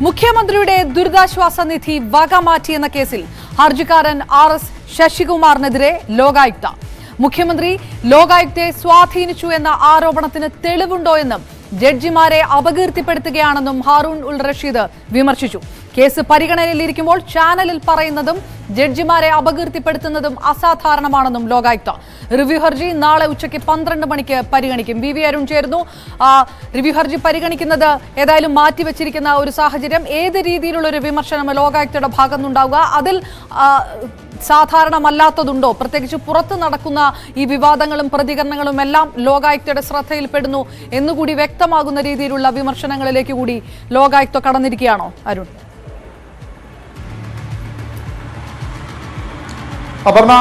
മുഖ്യമന്ത്രിയുടെ ദുരിതാശ്വാസ നിധി വക മാറ്റിയെന്ന കേസിൽ ഹർജിക്കാരൻ RS ശശികുമാറിനെതിരെ ലോകായുക്ത. മുഖ്യമന്ത്രി ലോകായുക്തയെ സ്വാധീനിച്ചു എന്ന ആരോപണത്തിന് തെളിവുണ്ടോ എന്നും ജഡ്ജിമാരെ അപകീർത്തിപ്പെടുത്തുകയാണെന്നും ഹാറൂൺ ഉൽ റഷീദ് വിമർശിച്ചു. കേസ് പരിഗണനയിലിരിക്കുമ്പോൾ ചാനലിൽ പറയുന്നതും ജഡ്ജിമാരെ അപകീർത്തിപ്പെടുത്തുന്നതും അസാധാരണമാണെന്നും ലോകായുക്ത. റിവ്യൂ ഹർജി നാളെ ഉച്ചയ്ക്ക് 12 മണിക്ക് പരിഗണിക്കും. വി അരുൺ ചേരുന്നു. റിവ്യൂ ഹർജി പരിഗണിക്കുന്നത് ഏതായാലും മാറ്റിവെച്ചിരിക്കുന്ന ഒരു സാഹചര്യം, ഏത് രീതിയിലുള്ള ഒരു വിമർശനം ലോകായുക്തയുടെ ഭാഗത്തുനിന്നുണ്ടാവുക, അതിൽ സാധാരണമല്ലാത്തതുണ്ടോ? പ്രത്യേകിച്ച് പുറത്ത് നടക്കുന്ന ഈ വിവാദങ്ങളും പ്രതികരണങ്ങളും എല്ലാം ലോകായുക്തയുടെ ശ്രദ്ധയിൽപ്പെടുന്നു എന്നുകൂടി വ്യക്തമാകുന്ന രീതിയിലുള്ള വിമർശനങ്ങളിലേക്ക് കൂടി ലോകായുക്ത കടന്നിരിക്കുകയാണോ അരുൺ? അപർണ,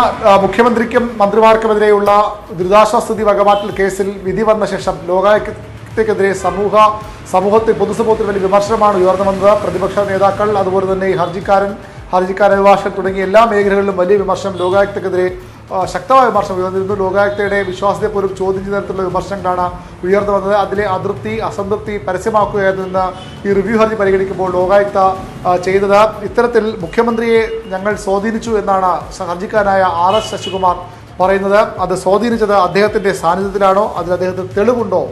മുഖ്യമന്ത്രിക്കും മന്ത്രിമാർക്കുമെതിരെയുള്ള ദുരിതാശ്വാസ നിധി വകമാറ്റൽ കേസിൽ വിധി വന്ന ശേഷം ലോകായുക്തയ്ക്കെതിരെ പൊതുസമൂഹത്തിൽ വലിയ വിമർശനമാണ് ഉയർന്നു വന്നത്. പ്രതിപക്ഷ നേതാക്കൾ, അതുപോലെ തന്നെ ഈ ഹർജിക്കാരൻ അഭിഭാഷകൻ തുടങ്ങിയ എല്ലാ മേഖലകളിലും വലിയ വിമർശനം ലോകായുക്തക്കെതിരെ ശക്തമായ വിമർശനം ഉയർന്നിരുന്നു. ലോകായുക്തയുടെ വിശ്വാസത്തെ പോലും ചോദ്യം ചെയ്യുന്ന തരത്തിലുള്ള വിമർശനങ്ങളാണ് ഉയർന്നു വന്നത്. അതിലെ അതൃപ്തി, അസംതൃപ്തി പരസ്യമാക്കുകയായിരുന്നു ഈ റിവ്യൂ ഹർജി പരിഗണിക്കുമ്പോൾ ലോകായുക്ത ചെയ്തത്. ഇത്തരത്തിൽ മുഖ്യമന്ത്രിയെ ഞങ്ങൾ സ്വാധീനിച്ചു എന്നാണ് ഹർജിക്കാരനായ RS ശശികുമാർ പറയുന്നത്. അത് സ്വാധീനിച്ചത് അദ്ദേഹത്തിൻ്റെ സാന്നിധ്യത്തിലാണോ, അതിൽ അദ്ദേഹത്തിന് തെളിവുണ്ടോ?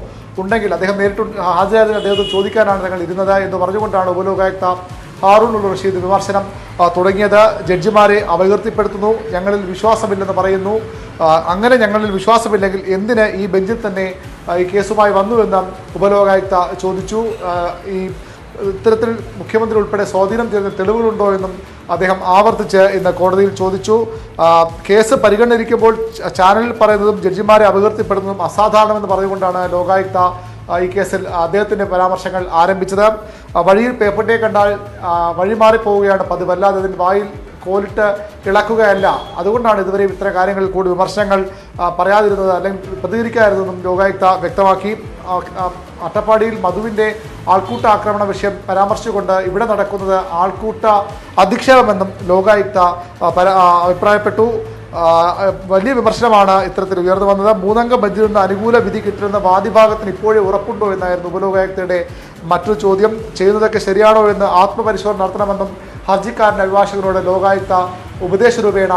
ഉണ്ടെങ്കിൽ അദ്ദേഹം നേരിട്ട് ഹാജരായതിന് അദ്ദേഹത്തിന് ചോദിക്കാനാണ് ഞങ്ങൾ ഇരുന്നത് എന്ന് പറഞ്ഞുകൊണ്ടാണ് ഉപലോകായുക്ത ഹാറൂൺ ഉൽ റഷീദ് വിമർശനം തുടങ്ങിയത്. ജഡ്ജിമാരെ അപകീർത്തിപ്പെടുത്തുന്നു, ഞങ്ങളിൽ വിശ്വാസമില്ലെന്ന് പറയുന്നു. അങ്ങനെ ഞങ്ങളിൽ വിശ്വാസമില്ലെങ്കിൽ എന്തിന് ഈ ബെഞ്ചിൽ തന്നെ ഈ കേസുമായി വന്നുവെന്ന് ഉപലോകായുക്ത ചോദിച്ചു. ഈ ഇത്തരത്തിൽ മുഖ്യമന്ത്രി ഉൾപ്പെടെ സ്വാധീനം ചെയ്യുന്ന തെളിവുകളുണ്ടോ എന്നും അദ്ദേഹം ആവർത്തിച്ച് ഇന്ന് കോടതിയിൽ ചോദിച്ചു. കേസ് പരിഗണനയിരിക്കുമ്പോൾ ചാനലിൽ പറയുന്നതും ജഡ്ജിമാരെ അപകീർത്തിപ്പെടുന്നതും അസാധാരണമെന്ന് പറഞ്ഞുകൊണ്ടാണ് ലോകായുക്ത ഈ കേസിൽ അദ്ദേഹത്തിൻ്റെ പരാമർശങ്ങൾ ആരംഭിച്ചത്. വഴിയിൽ പേപ്പറിനെ കണ്ടാൽ വഴിമാറിപ്പോവുകയാണ് പതിവല്ലാതെ അതിന് വായിൽ കോലിട്ട് ഇളക്കുകയല്ല. അതുകൊണ്ടാണ് ഇതുവരെ ഇത്തരം കാര്യങ്ങളിൽ കൂടി വിമർശനങ്ങൾ പറയാതിരുന്നത്, അല്ലെങ്കിൽ പ്രതികരിക്കാതിരുന്നതെന്നും ലോകായുക്ത വ്യക്തമാക്കി. അട്ടപ്പാടിയിൽ മധുവിൻ്റെ ആൾക്കൂട്ട ആക്രമണ വിഷയം പരാമർശിച്ചുകൊണ്ട് ഇവിടെ നടക്കുന്നത് ആൾക്കൂട്ട അധിക്ഷേപമെന്നും ലോകായുക്ത അഭിപ്രായപ്പെട്ടു. വലിയ വിമർശനമാണ് ഇത്തരത്തിൽ ഉയർന്നു വന്നത്. 3-അംഗ ബെഞ്ചിൽ നിന്ന് അനുകൂല വിധി കിട്ടുന്ന വാദിഭാഗത്തിന് ഇപ്പോഴേ ഉറപ്പുണ്ടോ എന്നായിരുന്നു ഉപലോകായുക്തയുടെ മറ്റൊരു ചോദ്യം. ചെയ്യുന്നതൊക്കെ ശരിയാണോ എന്ന് ആത്മപരിശോധന നടത്തണമെന്നും ഹർജിക്കാരൻ്റെ അഭിഭാഷകനോട് ലോകായുക്ത ഉപദേശരൂപേണ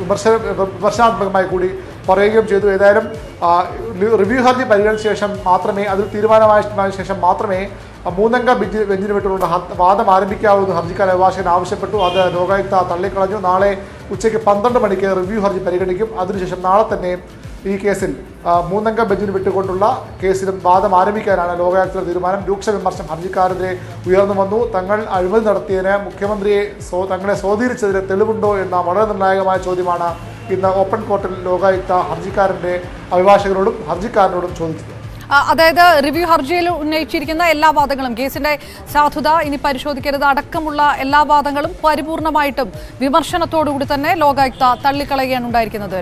വിമർശനാത്മകമായി കൂടി പറയുകയും ചെയ്തു. ഏതായാലും റിവ്യൂ ഹർജി പരിഗണിച്ച ശേഷം മാത്രമേ, അതിൽ തീരുമാനമായ ശേഷം മാത്രമേ 3-അംഗ ബെഞ്ചിന് വിട്ടുള്ള വാദം ആരംഭിക്കാവുന്ന ഹർജിക്കാരൻ അഭിഭാഷകൻ ആവശ്യപ്പെട്ടു. അത് ലോകായുക്ത തള്ളിക്കളഞ്ഞു. നാളെ ഉച്ചയ്ക്ക് 12 മണിക്ക് റിവ്യൂ ഹർജി പരിഗണിക്കും. അതിനുശേഷം നാളെ തന്നെ ഈ കേസിൽ 3-അംഗ ബെഞ്ചിന് വിട്ടുകൊണ്ടുള്ള കേസിലും വാദം ആരംഭിക്കാനാണ് ലോകായുക്തയുടെ തീരുമാനം. രൂക്ഷ വിമർശനം ഹർജിക്കാരെതിരെ ഉയർന്നു വന്നു. തങ്ങൾ അഴിമതി നടത്തിയതിന് മുഖ്യമന്ത്രിയെ തങ്ങളെ സ്വാധീനിച്ചതിന് തെളിവുണ്ടോ എന്ന വളരെ നിർണായകമായ ചോദ്യമാണ് ഇന്ന് ഓപ്പൺ കോർട്ടിൽ ലോകായുക്ത ഹർജിക്കാരൻ്റെ അഭിഭാഷകരോടും ഹർജിക്കാരനോടും ചോദിച്ചത്. അതായത് റിവ്യൂ ഹർജിയിൽ ഉന്നയിച്ചിരിക്കുന്ന എല്ലാ വാദങ്ങളും, കേസിന്റെ സാധുത ഇനി പരിശോധിക്കരുത് അടക്കമുള്ള എല്ലാ വാദങ്ങളും പരിപൂർണമായിട്ടും വിമർശനത്തോടുകൂടി തന്നെ ലോകായുക്ത തള്ളിക്കളയുകയാണ് ഉണ്ടായിരിക്കുന്നത്.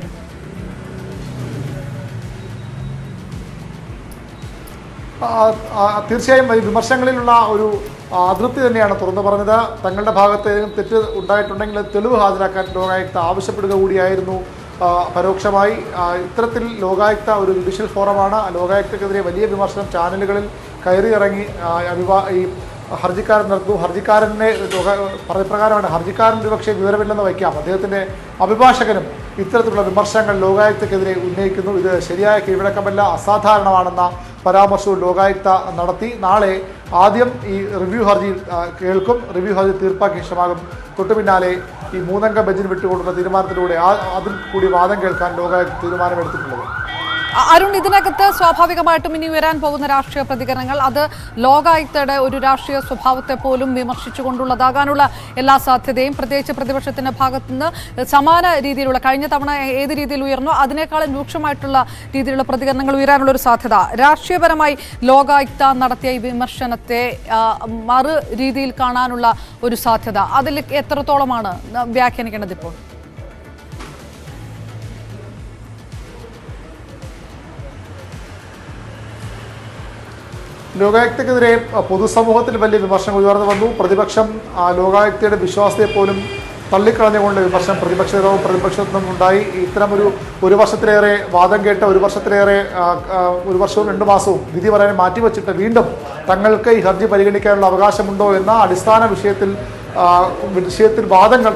തീർച്ചയായും വിമർശനങ്ങളിലുള്ള ഒരു അതൃപ്തി തന്നെയാണ് തുറന്നു പറഞ്ഞത്. തങ്ങളുടെ ഭാഗത്ത് തെറ്റ് ഉണ്ടായിട്ടുണ്ടെങ്കിൽ തെളിവ് ഹാജരാക്കാൻ ലോകായുക്ത ആവശ്യപ്പെടുക കൂടിയായിരുന്നു പരോക്ഷമായി. ഇത്തരത്തിൽ ലോകായുക്ത ഒരു ജുഡീഷ്യൽ ഫോറമാണ്. ലോകായുക്തക്കെതിരെ വലിയ വിമർശനം ചാനലുകളിൽ കയറിയിറങ്ങി ഈ ഹർജിക്കാരൻ നടത്തുന്നു. ഹർജിക്കാരനെ പറഞ്ഞപ്രകാരമാണ്, ഹർജിക്കാരൻ ഒരുപക്ഷെ വിവരമില്ലെന്ന് വയ്ക്കാം, അദ്ദേഹത്തിൻ്റെ അഭിഭാഷകനും ഇത്തരത്തിലുള്ള വിമർശനങ്ങൾ ലോകായുക്തക്കെതിരെ ഉന്നയിക്കുന്നു. ഇത് ശരിയായ കീഴ്വഴക്കമല്ല, അസാധാരണമാണെന്ന പരാമർശവും ലോകായുക്ത നടത്തി. നാളെ ആദ്യം ഈ റിവ്യൂ ഹർജി കേൾക്കും. റിവ്യൂ ഹർജി തീർപ്പാക്കിയ ശേഷമാകും തൊട്ടു പിന്നാലെ ഈ 3-അംഗ ബെഞ്ചിന് വിട്ടുകൊണ്ടുള്ള തീരുമാനത്തിലൂടെ അതിൽ കൂടി വാദം കേൾക്കാൻ ലോകായുക്ത തീരുമാനമെടുത്തിട്ടുള്ളത്. അരുൺ, ഇതിനകത്ത് സ്വാഭാവികമായിട്ടും ഇനി ഉയരാൻ പോകുന്ന രാഷ്ട്രീയ പ്രതികരണങ്ങൾ അത് ലോകായുക്തയുടെ ഒരു രാഷ്ട്രീയ സ്വഭാവത്തെ പോലും വിമർശിച്ചുകൊണ്ടുള്ളതാകാനുള്ള എല്ലാ സാധ്യതയും, പ്രത്യേകിച്ച് പ്രതിപക്ഷത്തിന്റെ ഭാഗത്തുനിന്ന് സമാന രീതിയിലുള്ള, കഴിഞ്ഞ തവണ ഏത് രീതിയിൽ ഉയർന്നോ അതിനേക്കാളും രൂക്ഷമായിട്ടുള്ള രീതിയിലുള്ള പ്രതികരണങ്ങൾ ഉയരാനുള്ള ഒരു സാധ്യത, രാഷ്ട്രീയപരമായി ലോകായുക്ത നടത്തിയ ഈ വിമർശനത്തെ മറു രീതിയിൽ കാണാനുള്ള ഒരു സാധ്യത, അതിൽ എത്രത്തോളമാണ് വ്യാഖ്യാനിക്കേണ്ടത് ഇപ്പോൾ? ലോകായുക്തക്കെതിരെ പൊതുസമൂഹത്തിൽ വലിയ വിമർശനം ഉയർന്നു വന്നു. പ്രതിപക്ഷം ലോകായുക്തയുടെ വിശ്വാസത്തെ പോലും തള്ളിക്കളഞ്ഞുകൊണ്ട് വിമർശനം പ്രതിപക്ഷ നേതാവും പ്രതിപക്ഷത്തു നിന്നും ഉണ്ടായി. ഇത്തരം ഒരു വർഷത്തിലേറെ വാദം കേട്ട ഒരു വർഷവും 2 മാസവും വിധി പറയാൻ മാറ്റിവെച്ചിട്ട് വീണ്ടും തങ്ങൾക്ക് ഈ ഹർജി പരിഗണിക്കാനുള്ള അവകാശമുണ്ടോ എന്ന അടിസ്ഥാന വിഷയത്തിൽ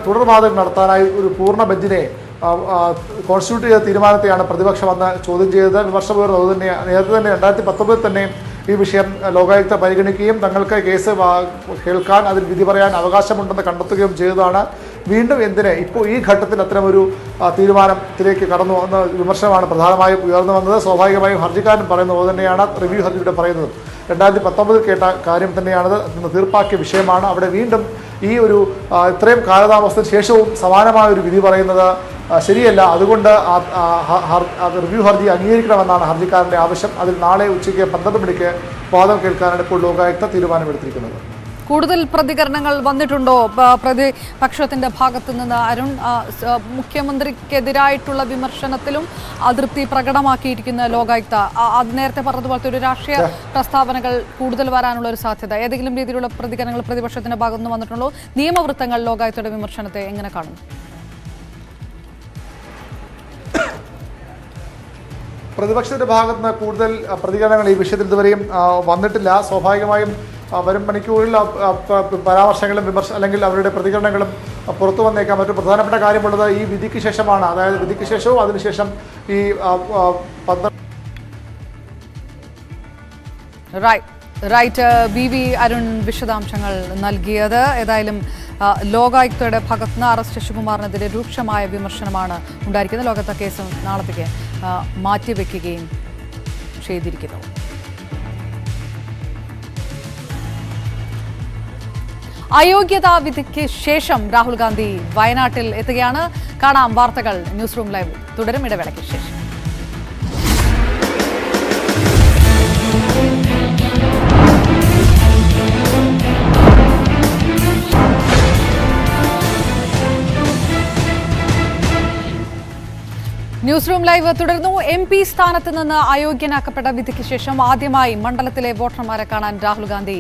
തുടർവാദങ്ങൾ നടത്താനായി ഒരു പൂർണ്ണ ബെഞ്ചിനെ കോൺസ്റ്റിറ്റ്യൂട്ട് ചെയ്ത തീരുമാനത്തെയാണ് പ്രതിപക്ഷം അന്ന് ചോദ്യം ചെയ്തത്. വിമർശകർ അതുതന്നെ നേരത്തെ തന്നെ 2019 തന്നെ ഈ വിഷയം ലോകായുക്ത പരിഗണിക്കുകയും തങ്ങൾക്ക് കേസ് കേൾക്കാൻ അതിൽ വിധി പറയാൻ അവകാശമുണ്ടെന്ന് കണ്ടെത്തുകയും ചെയ്തതാണ്. വീണ്ടും എന്തിന് ഇപ്പോൾ ഈ ഘട്ടത്തിൽ അത്തരമൊരു തീരുമാനത്തിലേക്ക് കടന്നു എന്ന വിമർശനമാണ് പ്രധാനമായും ഉയർന്നു വന്നത്. സ്വാഭാവികമായും ഹർജിക്കാരൻ പറയുന്നത് അതുതന്നെയാണ്, റിവ്യൂ ഹർജിയുടെ പറയുന്നത് 2019 കേട്ട കാര്യം തന്നെയാണത്, തീർപ്പാക്കിയ വിഷയമാണ്. അവിടെ വീണ്ടും ഈ ഒരു ഇത്രയും കാലതാമസത്തിന് ശേഷവും സമാനമായ ഒരു വിധി പറയുന്നത് ശരിയല്ല. അതുകൊണ്ട് റിവ്യൂ ഹർജി അംഗീകരിക്കണമെന്നാണ് ഹർജിക്കാരൻ്റെ ആവശ്യം. അതിൽ നാളെ ഉച്ചയ്ക്ക് 12 മണിക്ക് വാദം കേൾക്കാനാണ് ഇപ്പോൾ ലോകായുക്ത തീരുമാനമെടുത്തിരിക്കുന്നത്. കൂടുതൽ പ്രതികരണങ്ങൾ വന്നിട്ടുണ്ടോ പ്രതിപക്ഷത്തിന്റെ ഭാഗത്തു നിന്ന്? അരുൺ, മുഖ്യമന്ത്രിക്കെതിരായിട്ടുള്ള വിമർശനത്തിലും അതൃപ്തി പ്രകടമാക്കിയിരിക്കുന്ന ലോകായുക്ത, അത് നേരത്തെ പറഞ്ഞതുപോലത്തെ ഒരു രാഷ്ട്രീയ പ്രസ്താവനകൾ കൂടുതൽ വരാനുള്ള ഒരു സാധ്യത, ഏതെങ്കിലും രീതിയിലുള്ള പ്രതികരണങ്ങൾ പ്രതിപക്ഷത്തിന്റെ ഭാഗത്തു നിന്ന് വന്നിട്ടുണ്ടോ? നിയമവൃത്തങ്ങൾ ലോകായുക്തയുടെ വിമർശനത്തെ എങ്ങനെ കാണുന്നു? പ്രതിപക്ഷത്തിന്റെ ഭാഗത്ത് നിന്ന് കൂടുതൽ പ്രതികരണങ്ങൾ ഈ വിഷയത്തിൽ ഇതുവരെയും വന്നിട്ടില്ല. സ്വാഭാവികമായും വരും മണിക്കൂറിൽ പരാമർശങ്ങളും അല്ലെങ്കിൽ അവരുടെ പ്രതികരണങ്ങളും പുറത്തു വന്നേക്കാം. മറ്റു പ്രധാനപ്പെട്ട കാര്യമുള്ളത് ഈ വിധിക്ക് ശേഷമാണ്. അതായത് വിധിക്ക് ശേഷവും അതിനുശേഷം ഈ റൈറ്റ് BV അരുൺ വിശദാംശങ്ങൾ നൽകിയത്. ഏതായാലും ലോകായുക്തയുടെ ഭാഗത്തുനിന്ന് RS ശശികുമാറിനെതിരെ രൂക്ഷമായ വിമർശനമാണ് ഉണ്ടായിരിക്കുന്നത്. ലോകായുക്ത കേസ് നാളത്തേക്ക് മാറ്റിവെക്കുകയും ചെയ്തിരിക്കുന്നു. അയോഗ്യതാ വിധിക്ക് ശേഷം രാഹുൽ ഗാന്ധി വയനാട്ടിൽ എത്തുകയാണ്. കാണാം വാർത്തകൾ ന്യൂസ് റൂം ലൈവ് തുടരും ഇടവേളയ്ക്ക് ശേഷം. ന്യൂസ് റൂം ലൈവ് തുടർന്നു. MP സ്ഥാനത്ത് നിന്ന് അയോഗ്യനാക്കപ്പെട്ട വിധിക്ക് ശേഷം ആദ്യമായി മണ്ഡലത്തിലെ വോട്ടർമാരെ കാണാൻ രാഹുൽ ഗാന്ധി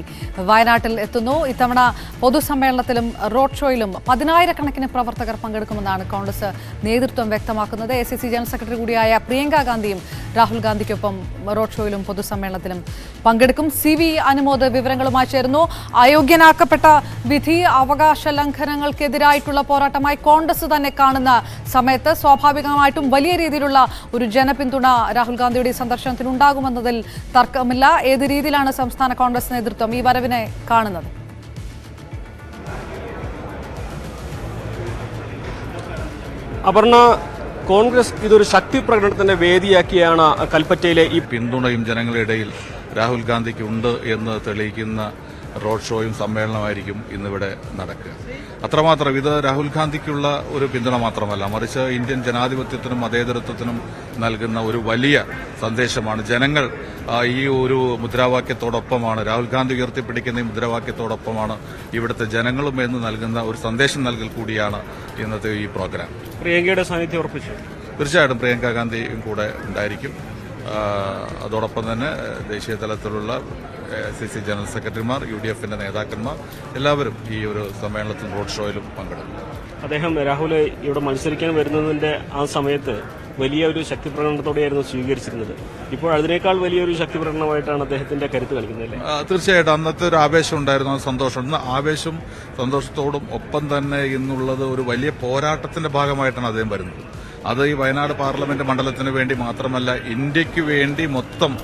വയനാട്ടിൽ എത്തുന്നു. ഇത്തവണ പൊതുസമ്മേളനത്തിലും റോഡ് ഷോയിലും 10,000-കണക്കിന് പ്രവർത്തകർ പങ്കെടുക്കുമെന്നാണ് കോൺഗ്രസ് നേതൃത്വം വ്യക്തമാക്കുന്നത്. ACC ജനറൽ സെക്രട്ടറി കൂടിയായ പ്രിയങ്ക ഗാന്ധിയും രാഹുൽ ഗാന്ധിക്കൊപ്പം റോഡ് ഷോയിലും പൊതുസമ്മേളനത്തിലും പങ്കെടുക്കും. CV അനുമോദ് വിവരങ്ങളുമായി ചേരുന്നു. അയോഗ്യനാക്കപ്പെട്ട വിധി അവകാശ ലംഘനങ്ങൾക്കെതിരായിട്ടുള്ള പോരാട്ടമായി കോൺഗ്രസ് തന്നെ കാണുന്ന സമയത്ത് സ്വാഭാവികമായിട്ടും വലിയ രീതിയിലുള്ള ഒരു ജനപിന്തുണ രാഹുൽ ഗാന്ധിയുടെ സന്ദർശനത്തിന് ഉണ്ടാകുമെന്നതിൽ തർക്കമില്ല. ഏത് രീതിയിലാണ് സംസ്ഥാന കോൺഗ്രസ് നേതൃത്വം ഈ വരവിനെ കാണുന്നത്? അപർണ, കോൺഗ്രസ് ഇതൊരു ശക്തി പ്രകടനത്തിന്റെ വേദിയാക്കിയാണ് കൽപ്പറ്റയിലെ ഈ പിന്തുണയും ജനങ്ങളുടെ ഇടയിൽ രാഹുൽ ഗാന്ധിക്ക് ഉണ്ട് എന്ന് തെളിയിക്കുന്ന റോഡ് ഷോയും സമ്മേളനമായിരിക്കും ഇന്നിവിടെ നടക്കുക. അത്രമാത്രം ഇത് രാഹുൽ ഗാന്ധിക്കുള്ള ഒരു പിന്തുണ മാത്രമല്ല, മറിച്ച് ഇന്ത്യൻ ജനാധിപത്യത്തിനും മതേതരത്വത്തിനും നൽകുന്ന ഒരു വലിയ സന്ദേശമാണ്. ജനങ്ങൾ ഈ ഒരു മുദ്രാവാക്യത്തോടൊപ്പമാണ്, രാഹുൽ ഗാന്ധി ഉയർത്തിപ്പിടിക്കുന്ന ഈ മുദ്രാവാക്യത്തോടൊപ്പമാണ് ഇവിടുത്തെ ജനങ്ങളും എന്ന് നൽകുന്ന ഒരു സന്ദേശം നൽകൽ കൂടിയാണ് ഇന്നത്തെ ഈ പ്രോഗ്രാം. പ്രിയങ്കയുടെ സാന്നിധ്യം ഉറപ്പിച്ചു. തീർച്ചയായിട്ടും പ്രിയങ്ക ഗാന്ധിയും കൂടെ ഉണ്ടായിരിക്കും. അതോടൊപ്പം തന്നെ ദേശീയ തലത്തിലുള്ള ACC ജനറൽ സെക്രട്ടറിമാർ, UDF-ന്റെ നേതാക്കന്മാർ എല്ലാവരും ഈ ഒരു സമ്മേളനത്തിൽ റോഡ് ഷോയിലും പങ്കെടുക്കും. അദ്ദേഹം രാഹുൽ ഇവിടെ മത്സരിക്കാൻ വരുന്നതിന്റെ ആ സമയത്ത് വലിയ ഒരു ശക്തി പ്രകടനത്തോടെയായിരുന്നു സ്വീകരിച്ചിരുന്നത്. ഇപ്പോൾ അതിനേക്കാൾ വലിയൊരു ശക്തി പ്രകടനമായിട്ടാണ് അദ്ദേഹത്തിന്റെ കരുത്ത് കളിക്കുന്നത്. തീർച്ചയായിട്ടും അന്നത്തെ ഒരു ആവേശം ഉണ്ടായിരുന്നു, സന്തോഷം. ഇന്ന് ആവേശം സന്തോഷത്തോടും ഒപ്പം തന്നെ ഇന്നുള്ളത് ഒരു വലിയ പോരാട്ടത്തിന്റെ ഭാഗമായിട്ടാണ് അദ്ദേഹം വരുന്നത്. അത് ഈ വയനാട് പാർലമെന്റ് മണ്ഡലത്തിന് വേണ്ടി മാത്രമല്ല, ഇന്ത്യക്ക് വേണ്ടി മൊത്തം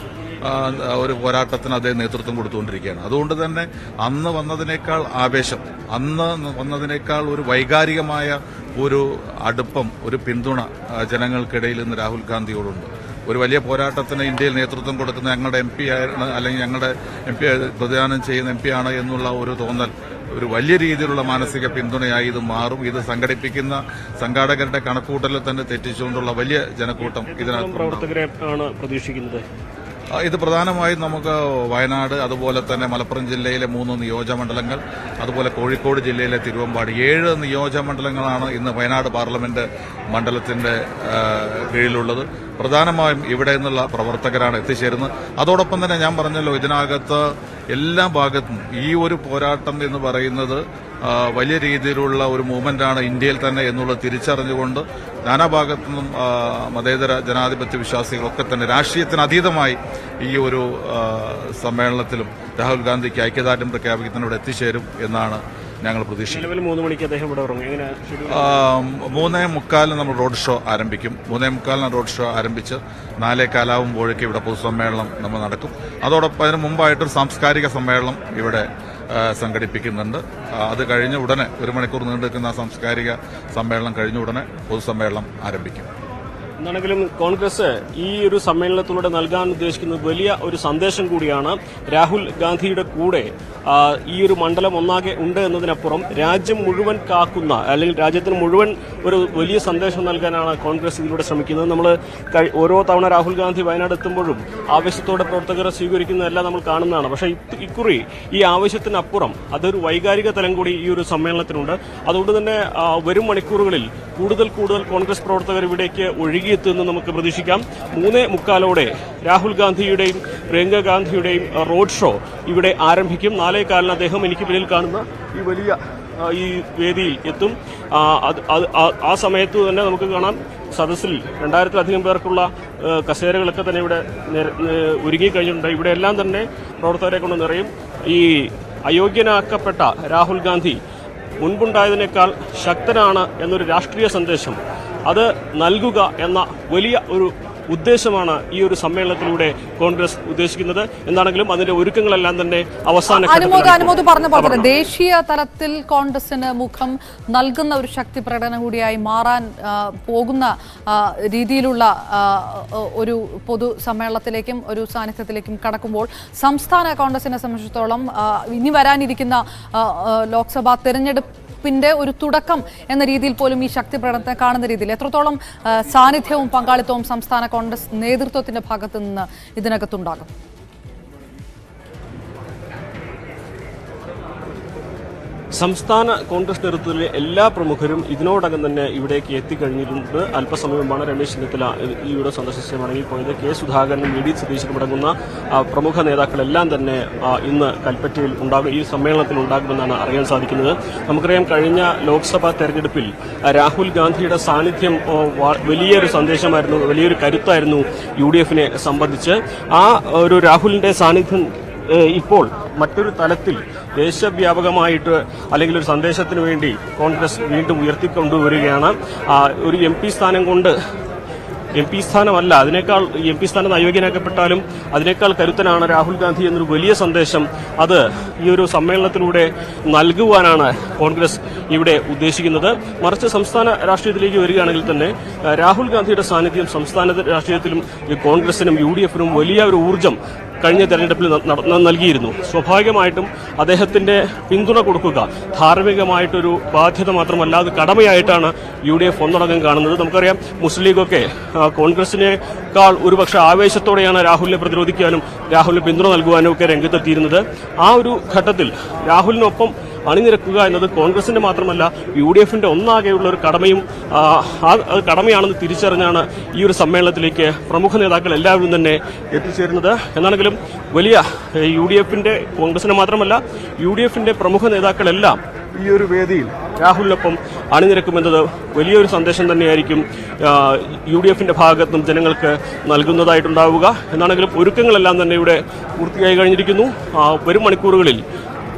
ഒരു പോരാട്ടത്തിന് അദ്ദേഹം നേതൃത്വം കൊടുത്തുകൊണ്ടിരിക്കുകയാണ്. അതുകൊണ്ട് തന്നെ അന്ന് വന്നതിനേക്കാൾ ആവേശം, അന്ന് വന്നതിനേക്കാൾ ഒരു വൈകാരികമായ ഒരു അടുപ്പം, ഒരു പിന്തുണ ജനങ്ങൾക്കിടയിൽ ഇന്ന് രാഹുൽ ഗാന്ധിയോടുണ്ട്. ഒരു വലിയ പോരാട്ടത്തിന് ഇന്ത്യയിൽ നേതൃത്വം കൊടുക്കുന്ന ഞങ്ങളുടെ MP ആണ്, അല്ലെങ്കിൽ ഞങ്ങളുടെ MP പ്രതിദാനം ചെയ്യുന്ന MP ആണ് എന്നുള്ള ഒരു തോന്നൽ ഒരു വലിയ രീതിയിലുള്ള മാനസിക പിന്തുണയായി ഇത് മാറും. ഇത് സംഘടിപ്പിക്കുന്ന സംഘാടകരുടെ കണക്കൂട്ടലിൽ തന്നെ തെറ്റിച്ചുകൊണ്ടുള്ള വലിയ ജനക്കൂട്ടം ഇതിനകത്ത് പ്രവർത്തകരെ ആണ് പ്രതീക്ഷിക്കുന്നത്. ഇത് പ്രധാനമായും നമുക്ക് വയനാട്, അതുപോലെ തന്നെ മലപ്പുറം ജില്ലയിലെ 3 നിയോജകമണ്ഡലങ്ങൾ, അതുപോലെ കോഴിക്കോട് ജില്ലയിലെ തിരുവമ്പാടി 7 നിയോജകമണ്ഡലങ്ങളാണ് ഇന്ന് വയനാട് പാർലമെന്റ് മണ്ഡലത്തിന്റെ കീഴിലുള്ളത്. പ്രധാനമായും ഇവിടെ നിന്നുള്ള പ്രവർത്തകരാണ് എത്തിച്ചേരുന്നത്. അതോടൊപ്പം തന്നെ ഞാൻ പറഞ്ഞല്ലോ, ഇതിനകത്ത് എല്ലാ ഭാഗത്തും ഈ ഒരു പോരാട്ടം എന്ന് പറയുന്നത് വലിയ രീതിയിലുള്ള ഒരു മൂവ്മെന്റാണ് ഇന്ത്യയിൽ തന്നെ എന്നുള്ളത് തിരിച്ചറിഞ്ഞുകൊണ്ട് നാനാഭാഗത്തു നിന്നും മതേതര ജനാധിപത്യ വിശ്വാസികളൊക്കെ തന്നെ രാഷ്ട്രീയത്തിന് അതീതമായി ഈ ഒരു സമ്മേളനത്തിലും രാഹുൽ ഗാന്ധിക്ക് ഐക്യദാർഢ്യം പ്രഖ്യാപിക്കുന്നതിനോട് എത്തിച്ചേരും എന്നാണ് ഞങ്ങൾ പ്രതീക്ഷിക്കുന്നത്. 3 മണിക്ക് അദ്ദേഹം ഇവിടെ ഇറങ്ങും. 3:45 നമ്മൾ റോഡ് ഷോ ആരംഭിക്കും. 3:45 റോഡ് ഷോ ആരംഭിച്ച് 4:15 ആവുമ്പോഴേക്കും ഇവിടെ പൊതുസമ്മേളനം നമ്മൾ നടക്കും. അതോടൊപ്പം അതിന് മുമ്പായിട്ടൊരു സാംസ്കാരിക സമ്മേളനം ഇവിടെ സംഘടിപ്പിക്കുന്നുണ്ട്. അത് കഴിഞ്ഞ ഉടനെ 1 മണിക്കൂർ നീണ്ടു നിൽക്കുന്ന സാംസ്കാരിക സമ്മേളനം കഴിഞ്ഞ ഉടനെ പൊതുസമ്മേളനം ആരംഭിക്കും. എന്താണെങ്കിലും കോൺഗ്രസ് ഈ ഒരു സമ്മേളനത്തിലൂടെ നൽകാൻ ഉദ്ദേശിക്കുന്നത് വലിയ ഒരു സന്ദേശം കൂടിയാണ്. രാഹുൽ ഗാന്ധിയുടെ കൂടെ ഈ ഒരു മണ്ഡലം ഒന്നാകെ ഉണ്ട് എന്നതിനപ്പുറം രാജ്യം മുഴുവൻ കാക്കുന്ന അല്ലെങ്കിൽ രാജ്യത്തിന് മുഴുവൻ ഒരു വലിയ സന്ദേശം നൽകാനാണ് കോൺഗ്രസ് ഇതിലൂടെ ശ്രമിക്കുന്നത്. നമ്മൾ ഓരോ തവണ രാഹുൽ ഗാന്ധി വയനാട് എത്തുമ്പോഴും ആവേശത്തോടെ പ്രവർത്തകരെ സ്വീകരിക്കുന്നതെല്ലാം നമ്മൾ കാണുന്നതാണ്. പക്ഷേ ഇക്കുറി ഈ ആവേശത്തിനപ്പുറം അതൊരു വൈകാരിക തലം കൂടി ഈ ഒരു സമ്മേളനത്തിനുണ്ട്. അതുകൊണ്ട് തന്നെ വരും മണിക്കൂറുകളിൽ കൂടുതൽ കോൺഗ്രസ് പ്രവർത്തകർ ഇവിടേക്ക് ഒഴുകിയെത്തുമെന്ന് നമുക്ക് പ്രതീക്ഷിക്കാം. 3:45 രാഹുൽ ഗാന്ധിയുടെയും പ്രിയങ്ക ഗാന്ധിയുടെയും റോഡ് ഷോ ഇവിടെ ആരംഭിക്കും. 4:15 അദ്ദേഹം എനിക്ക് പിന്നിൽ കാണുന്ന ഈ വലിയ ഈ വേദിയിൽ എത്തും. ആ സമയത്ത് തന്നെ നമുക്ക് കാണാം സദസ്സിൽ 2000-ലധികം പേർക്കുള്ള കസേരകളൊക്കെ തന്നെ ഇവിടെ ഒരുങ്ങിക്കഴിഞ്ഞിട്ടുണ്ട്. ഇവിടെ എല്ലാം തന്നെ പ്രവർത്തകരെ കൊണ്ട് നിറയും. ഈ അയോഗ്യനാക്കപ്പെട്ട രാഹുൽ ഗാന്ധി മുൻപുണ്ടായതിനേക്കാൾ ശക്തനാണ് എന്നൊരു രാഷ്ട്രീയ സന്ദേശം അത് നൽകുക എന്ന വലിയ ഒരു ഉദ്ദേശമാണ് ഈ ഒരു സമ്മേളനത്തിലൂടെ കോൺഗ്രസ് ഉദ്ദേശിക്കുന്നത്. എന്താണെങ്കിലും അതിന്റെ ഒരുക്കങ്ങളെല്ലാം തന്നെ അവസാന അനുമോദ് പറഞ്ഞ പോലെ തന്നെ ദേശീയ തലത്തിൽ കോൺഗ്രസിന് മുഖം നൽകുന്ന ഒരു ശക്തി പ്രകടനം കൂടിയായി മാറാൻ പോകുന്ന രീതിയിലുള്ള ഒരു പൊതു സമ്മേളനത്തിലേക്കും ഒരു സാന്നിധ്യത്തിലേക്കും കടക്കുമ്പോൾ സംസ്ഥാന കോൺഗ്രസിനെ സംബന്ധിച്ചിടത്തോളം ഇനി വരാനിരിക്കുന്ന ലോക്സഭാ തെരഞ്ഞെടുപ്പിന്റെ ഒരു തുടക്കം എന്ന രീതിയിൽ പോലും ഈ ശക്തി പ്രകടനത്തെ കാണുന്ന രീതിയിൽ എത്രത്തോളം സാന്നിധ്യവും പങ്കാളിത്തവും സംസ്ഥാന കോൺഗ്രസ് നേതൃത്വത്തിന്റെ ഭാഗത്തു നിന്ന് ഇതിനകത്തുണ്ടാകും? സംസ്ഥാന കോൺഗ്രസ് നേതൃത്വത്തിലെ എല്ലാ പ്രമുഖരും ഇതിനോടകം തന്നെ ഇവിടേക്ക് എത്തിക്കഴിഞ്ഞിട്ടുണ്ട്. അല്പസമയമാണ് രമേശ് ചെന്നിത്തല ഇവിടെ സന്ദർശിച്ച് മടങ്ങിപ്പോയത്. കെ സുധാകരനും വി ഡി സതീശനും അടങ്ങുന്ന പ്രമുഖ നേതാക്കളെല്ലാം തന്നെ ഇന്ന് കൽപ്പറ്റയിൽ ഉണ്ടാകും, ഈ സമ്മേളനത്തിൽ ഉണ്ടാകുമെന്നാണ് അറിയാൻ സാധിക്കുന്നത്. നമുക്കറിയാം കഴിഞ്ഞ ലോക്സഭാ തെരഞ്ഞെടുപ്പിൽ രാഹുൽ ഗാന്ധിയുടെ സാന്നിധ്യം വലിയൊരു സന്ദേശമായിരുന്നു, വലിയൊരു കരുത്തായിരുന്നു UDF-നെ സംബന്ധിച്ച്. ആ ഒരു രാഹുലിന്റെ സാന്നിധ്യം ഇപ്പോൾ മറ്റൊരു തലത്തിൽ ദേശവ്യാപകമായിട്ട് അല്ലെങ്കിൽ ഒരു സന്ദേശത്തിന് വേണ്ടി കോൺഗ്രസ് വീണ്ടും ഉയർത്തിക്കൊണ്ടുവരികയാണ്. ഒരു MP സ്ഥാനം കൊണ്ട് MP സ്ഥാനമല്ല, അതിനേക്കാൾ MP സ്ഥാനം അയോഗ്യനാക്കപ്പെട്ടാലും അതിനേക്കാൾ കരുത്തനാണ് രാഹുൽ ഗാന്ധി എന്നൊരു വലിയ സന്ദേശം അത് ഈ ഒരു സമ്മേളനത്തിലൂടെ നൽകുവാനാണ് കോൺഗ്രസ് ഇവിടെ ഉദ്ദേശിക്കുന്നത്. മറിച്ച് സംസ്ഥാന രാഷ്ട്രീയത്തിലേക്ക് വരികയാണെങ്കിൽ തന്നെ രാഹുൽ ഗാന്ധിയുടെ സാന്നിധ്യം സംസ്ഥാന രാഷ്ട്രീയത്തിലും കോൺഗ്രസിനും UDF-നും വലിയ ഒരു ഊർജ്ജം കഴിഞ്ഞ തെരഞ്ഞെടുപ്പിൽ നൽകിയിരുന്നു. സ്വാഭാവികമായിട്ടും അദ്ദേഹത്തിന്റെ പിന്തുണ കൊടുക്കുക ധാർമ്മികമായിട്ടൊരു ബാധ്യത മാത്രമല്ല, അത് കടമയായിട്ടാണ് UDF ഒന്നടങ്കം കാണുന്നത്. നമുക്കറിയാം മുസ്ലിം ലീഗൊക്കെ കോൺഗ്രസിനേക്കാൾ ഒരുപക്ഷെ ആവേശത്തോടെയാണ് രാഹുലിനെ പ്രതിരോധിക്കാനും രാഹുലിന് പിന്തുണ നൽകുവാനും ഒക്കെ രംഗത്തെത്തിയിരുന്നത്. ആ ഒരു ഘട്ടത്തിൽ രാഹുലിനൊപ്പം അണിനിരക്കുക എന്നത് കോൺഗ്രസിന്റെ മാത്രമല്ല UDF-ന്റെ ഒന്നാകെയുള്ള ഒരു കടമയും കടമയാണെന്ന് തിരിച്ചറിഞ്ഞാണ് ഈ ഒരു സമ്മേളനത്തിലേക്ക് പ്രമുഖ നേതാക്കൾ എല്ലാവരും തന്നെ എത്തിച്ചേരുന്നത്. എന്നാണെങ്കിലും വലിയ UDF-ന്റെ കോൺഗ്രസിന് മാത്രമല്ല UDF-ന്റെ പ്രമുഖ നേതാക്കളെല്ലാം ഈ ഒരു വേദിയിൽ രാഹുലിനൊപ്പം അണിനിരക്കുമെന്നത് വലിയൊരു സന്ദേശം തന്നെയായിരിക്കും UDF-ന്റെ ഭാഗത്തും ജനങ്ങൾക്ക് നൽകുന്നതായിട്ടുണ്ടാവുക. എന്നാണെങ്കിലും ഒരുക്കങ്ങളെല്ലാം തന്നെ ഇവിടെ പൂർത്തിയായി കഴിഞ്ഞിരിക്കുന്നു. വരും മണിക്കൂറുകളിൽ